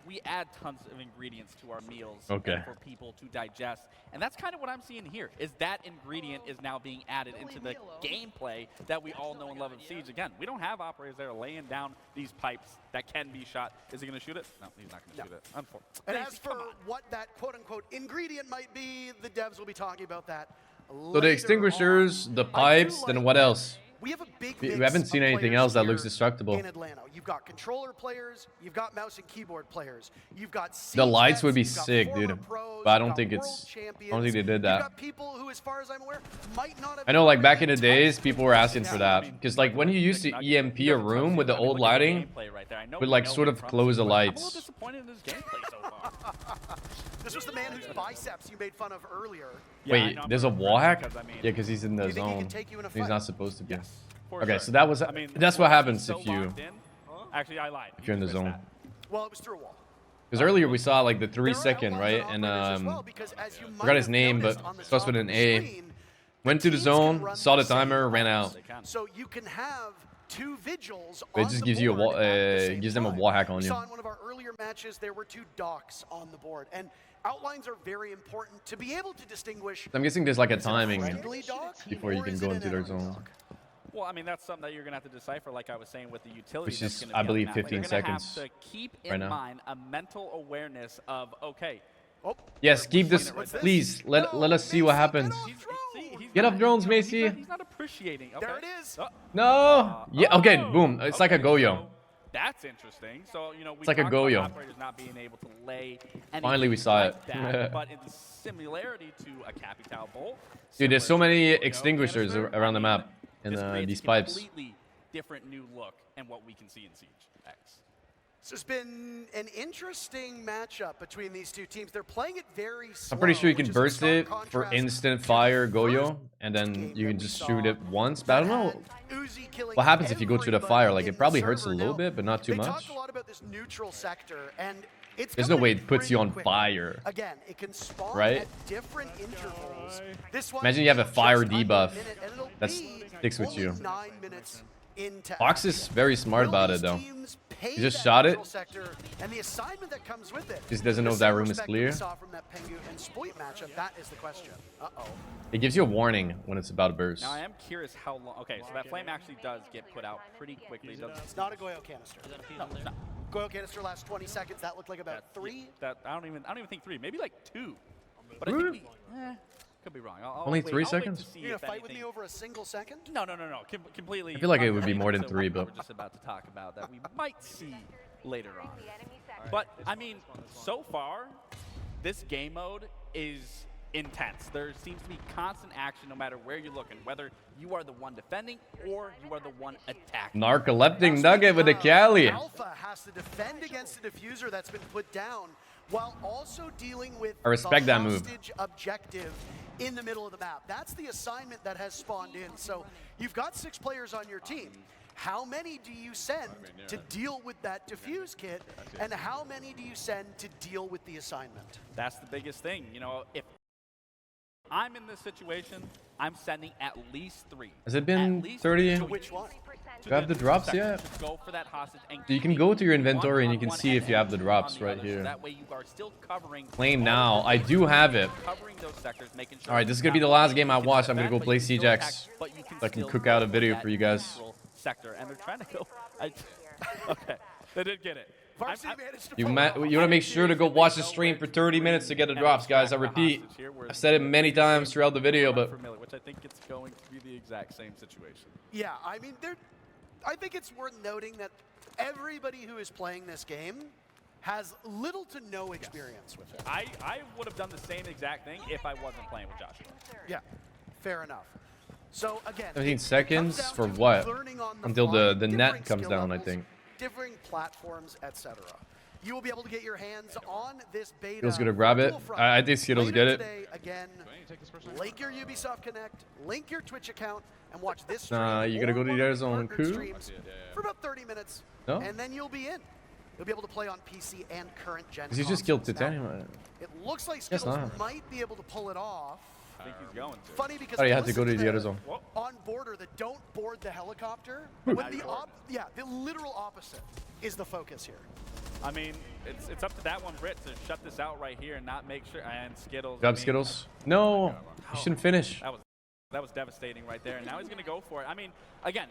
we add tons of ingredients to our meals Okay. for people to digest, and that's kind of what I'm seeing here, is that ingredient is now being added into the gameplay that we all know and love in Siege. Again, we don't have operators that are laying down these pipes that can be shot. Is he going to shoot it? No, he's not going to shoot it. Unfortunately. And as for what that quote-unquote ingredient might be, the devs will be talking about that So the extinguishers, the pipes, then what else? We have a big We mix haven't of seen anything players else that here looks destructible. in Atlanta. You've got controller players, you've got mouse and keyboard players, you've got The lights CJets, would be you've got sick, former dude. pros, But I you've don't got think world it's. I don't champions, think they did You've that. got people who, as far as I'm aware, might not have I know, like back in the really days, touched people were asking for that because, like, when you used to EMP a room with the old lighting, would like sort of close the I'm a little lights. disappointed in his gameplay so far. This was the man whose biceps you made fun of earlier. Wait, there's a wall hack? because, I mean, Yeah, because he's in the you think he zone. can take you in a He's fight? not supposed to be. For Okay, sure. so that was. I mean, That's what he's happens so if you locked in. Actually, I lied. if you're in the You zone. missed Well, it was through a wall. Because earlier we saw like the There are 3-second, outlines right? and And operators as well, because as you might forgot his have name, noticed but on the starts top with of an the A. screen, Went to the teams can zone, run saw the the same timer, ran routes. out. They can. So you can have two vigils But it on just the gives you a board wall, at the same gives them a time. wall hack on We you. saw in one of our earlier matches there were two docks on the board, and outlines are very important to be able to distinguish. I'm guessing there's like a is it timing friendly dock before you or can is go it into an their enemy zone. dock? Well, I mean, that's something that you're going to have to decipher, like I was saying, with the utility. Which that's is, gonna be I on the believe, map. 15 You're gonna seconds have to keep in right now. mind a mental awareness of, okay, Oh, Yes, keep this. What's this? Please, let us see what happens. he's Get not- up, drones, he's Macy. not- He's not appreciating. Okay. there it is. No. Yeah. Okay. Oh, Boom. It's like a okay, Goyo. so that's interesting. So, you know, we It's like a talked about Goyo. operators not being able to lay Finally, we anything saw like it. that, but in similarity to a Capital Bolt. Dude, there's so similar to many a Goyo extinguishers canister, around the I mean, map in this creates these a pipes. completely different new look and what we can see in Siege X. This has been an interesting matchup between these two teams. They're playing it very slow. I'm pretty sure you which can is a burst stark it for contrast instant to fire the Goyo, first and then game you that can we just saw shoot it once. But I don't know Uzi killing what happens if you go to the everybody fire. Like, in it the probably hurts a server. little Now, bit, but not too they much. talked a lot about this neutral sector, and There's no coming way in it puts you pretty on quick. fire. Again, it can spawn Right? at different intervals. This one Imagine you have a just fire under a debuff minute, and it'll that be sticks with only you. 9 minutes into Fox is action. very smart Will about these it, though. teams pay He just that shot it. neutral sector and the assignment that comes with it? Just doesn't know The if that same room is respect that clear. we saw from that Pengu and Spoit matchup, that is the question. Uh-oh. It gives you a warning when it's about to burst. Now I am curious how long. Okay, so that flame actually does get put out pretty quickly. It's not a Goyo canister. No, it's not. Goyo canister lasts 20 seconds. That looked like about 3. That I don't even think 3, maybe like 2. But I think could be wrong. Only wait, 3 I'll wait seconds? to see You're if gonna fight with me anything- over a single second? No, completely. I feel like it would be more than unrelated to 3, what but- we're just about to talk about that we might see later on. But I mean, so far, this game mode is intense. There seems to be constant action no matter where you're looking, whether you are the one defending or you are the one attacking. Narcoleptic Nugget with a Cali. Alpha has to defend against a diffuser that's been put down while also dealing with I respect the that move. hostage objective in the middle of the map. That's the assignment that has spawned in. So you've got 6 players on your team. How many do you send to deal with that diffuse kit, and how many do you send to deal with the assignment? That's the biggest thing. You know, if I'm in this situation, I'm sending at least 3. Has it been At least 30? to Which one? to Do you have the drops sector yet? to go for that hostage and So you can keep go to your one inventory and you on can one see if you have the and drops on the right other, here. So that way you are still covering Claim all now. of I those do have it. covering those sectors, making sure Alright, this is you gonna be not the last only game I can watch. I'm gonna go defend, play but you can CJX. still attack, but you So I can still cook out a go video that for you guys. neutral sector, and they're trying to go. Okay, they did get it. Varsity managed to You pull want it off. to make sure to go watch the stream for 30 minutes to get the drops, guys. I repeat. I've said it many times throughout the video, but Familiar, which I think it's going to be the exact same situation. Yeah, I mean, I think it's worth noting that everybody who is playing this game has little to no experience with it. I would have done the same exact thing if I wasn't playing with Joshua. Yeah, fair enough. So again, 17 it seconds comes down for to what? learning on Until fly, the net differing comes skill down, I levels, think. differing platforms, etc. You will be able to get your hands on this beta. Skittles gonna grab it. Dual Front I think Skittles later get it. today. Again, link your Ubisoft Connect, link your Twitch account, and watch this stream. Nah, you gotta or go to one the of other zone, partnered cool. streams for about 30 minutes, No? and then you'll be in. You'll be able to play on PC and current gen. Because he just killed consoles. Now, Titanium. it looks like Guess Skittles not. might be able to pull it off. I think he's going to. Funny because Oh, you have to go listen to the other zone. On border that don't board the helicopter. When the literal opposite is the focus here. I mean, it's up to that one Brit to shut this out right here and not make sure. And Skittles. I Grab mean, Skittles. No, you shouldn't finish. That was devastating right there. And now he's going to go for it. I mean, again,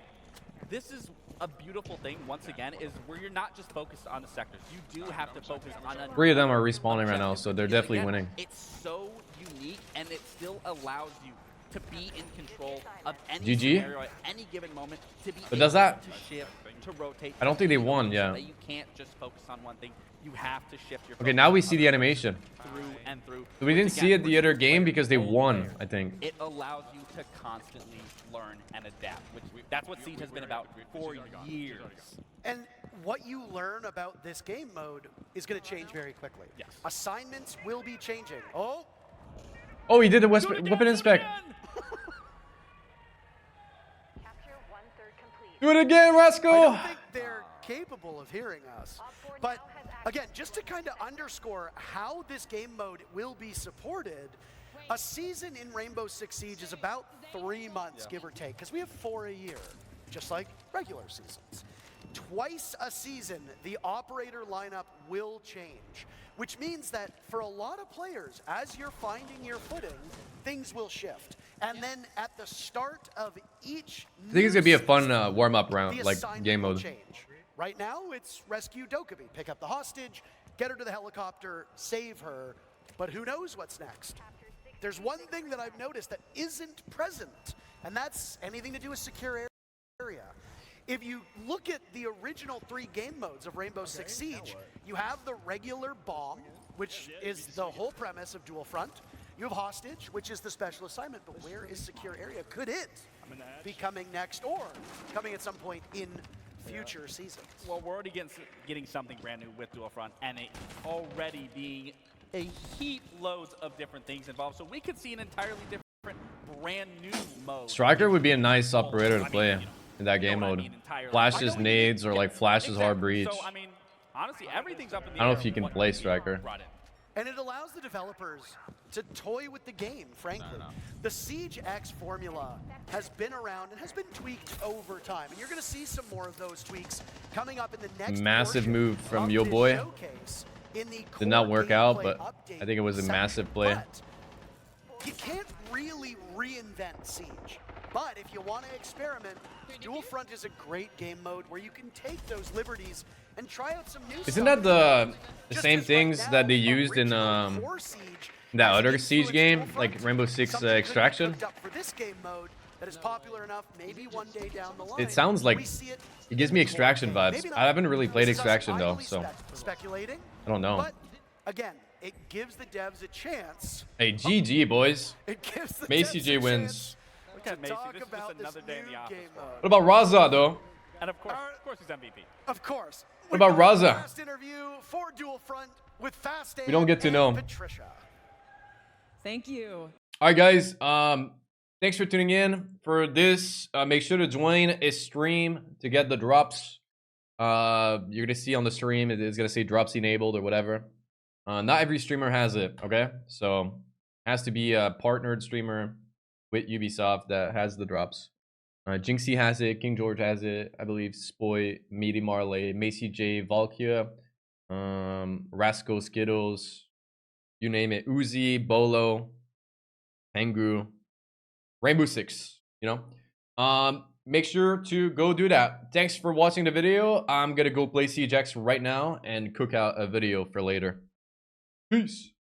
this is a beautiful thing, once again, is where you're not just focused on the sectors. You do have to focus on a 3 of them are respawning right now, so they're Because, definitely again, winning. It's so unique, and it still allows you to be in control of any GG? scenario at any given moment, to be But does able that- to shift, to rotate. I don't think they to won, so yeah. that you can't just focus on one thing. You have to shift your Okay, focus now we see the animation. through and through. So we which, didn't see again, it the other we're game just because they playing won, player. I think. It allows you to constantly learn and adapt, which that's what Siege has been about for years. And what you learn about this game mode is going to change very quickly. Yes. Assignments will be changing. Oh, Oh, he did the weapon inspect. Do it again, I Rascal. don't think they're capable of hearing us. But again, just to kind of underscore how this game mode will be supported, a season in Rainbow Six Siege is about 3 months, give or take, because we have 4 a year, just like regular seasons. Twice a season, the operator lineup will change, which means that for a lot of players, as you're finding your footing, things will shift. And then at the start of each I think it's gonna be a fun warm-up round, the like assignment game will mode. change. Right now, it's rescue Dokkaebi, pick up the hostage, get her to the helicopter, save her, but who knows what's next? There's one thing that I've noticed that isn't present, and that's anything to do with secure area. If you look at the original 3 game modes of Rainbow Six Siege, you have the regular bomb, which is the whole premise of Dual Front. You have hostage, which is the special assignment, but where is secure area? Could it be coming next or coming at some point in future seasons? Well, we're already getting something brand new with Dual Front, and it already being a heap loads of different things involved. So we could see an entirely different, brand new mode. Striker would be a nice operator to play in that game mode. Flashes nades or like flashes hard breach. So I mean, honestly, everything's up in the I don't air. know if you can What play we striker. brought in. And it allows the developers to toy with the game, frankly. The Siege X formula has been around and has been tweaked over time. And you're going to see some more of those tweaks coming up in the next Massive portion move from of Yo this Boy. showcase in the Did not core work out, gameplay but update I think it was a section. massive play. But you can't really reinvent Siege. But if you want to experiment, Dual Front is a great game mode where you can take those liberties and try out some new Isn't stuff. that the Just same as things right that they now, used in original core Siege that has other Siege influenced game, Dual like Front, Rainbow Six something could be Extraction? cooked up for this game mode that is popular enough, maybe one day down the line. It sounds like we see it it gives in me the core Extraction game. vibes. Maybe not. I haven't really played This is us Extraction though, idly so speculating. I don't know. But again, it gives the devs a chance. Hey, GG boys. It gives the Macy devs J a wins. chance Look at to Macy. talk This is about just another this day in the new office. game mode. What about Raza though? And of course he's MVP. Of course. What about Raza? Last interview for Dual Front with Fast We don't get to and know. Patricia. Thank you. All right, guys. Thanks for tuning in for this. Make sure to join a stream to get the drops. You're gonna see on the stream it's gonna say drops enabled or whatever. Not every streamer has it. Okay, so it has to be a partnered streamer with Ubisoft that has the drops. Jinxie has it. King George has it. I believe Spoy, Meaty Marley, Macy J, Valkia, Rascal Skittles, you name it. Uzi, Bolo, Pengu, Rainbow Six, you know. Make sure to go do that. Thanks for watching the video. I'm gonna go play Siege X right now and cook out a video for later. Peace.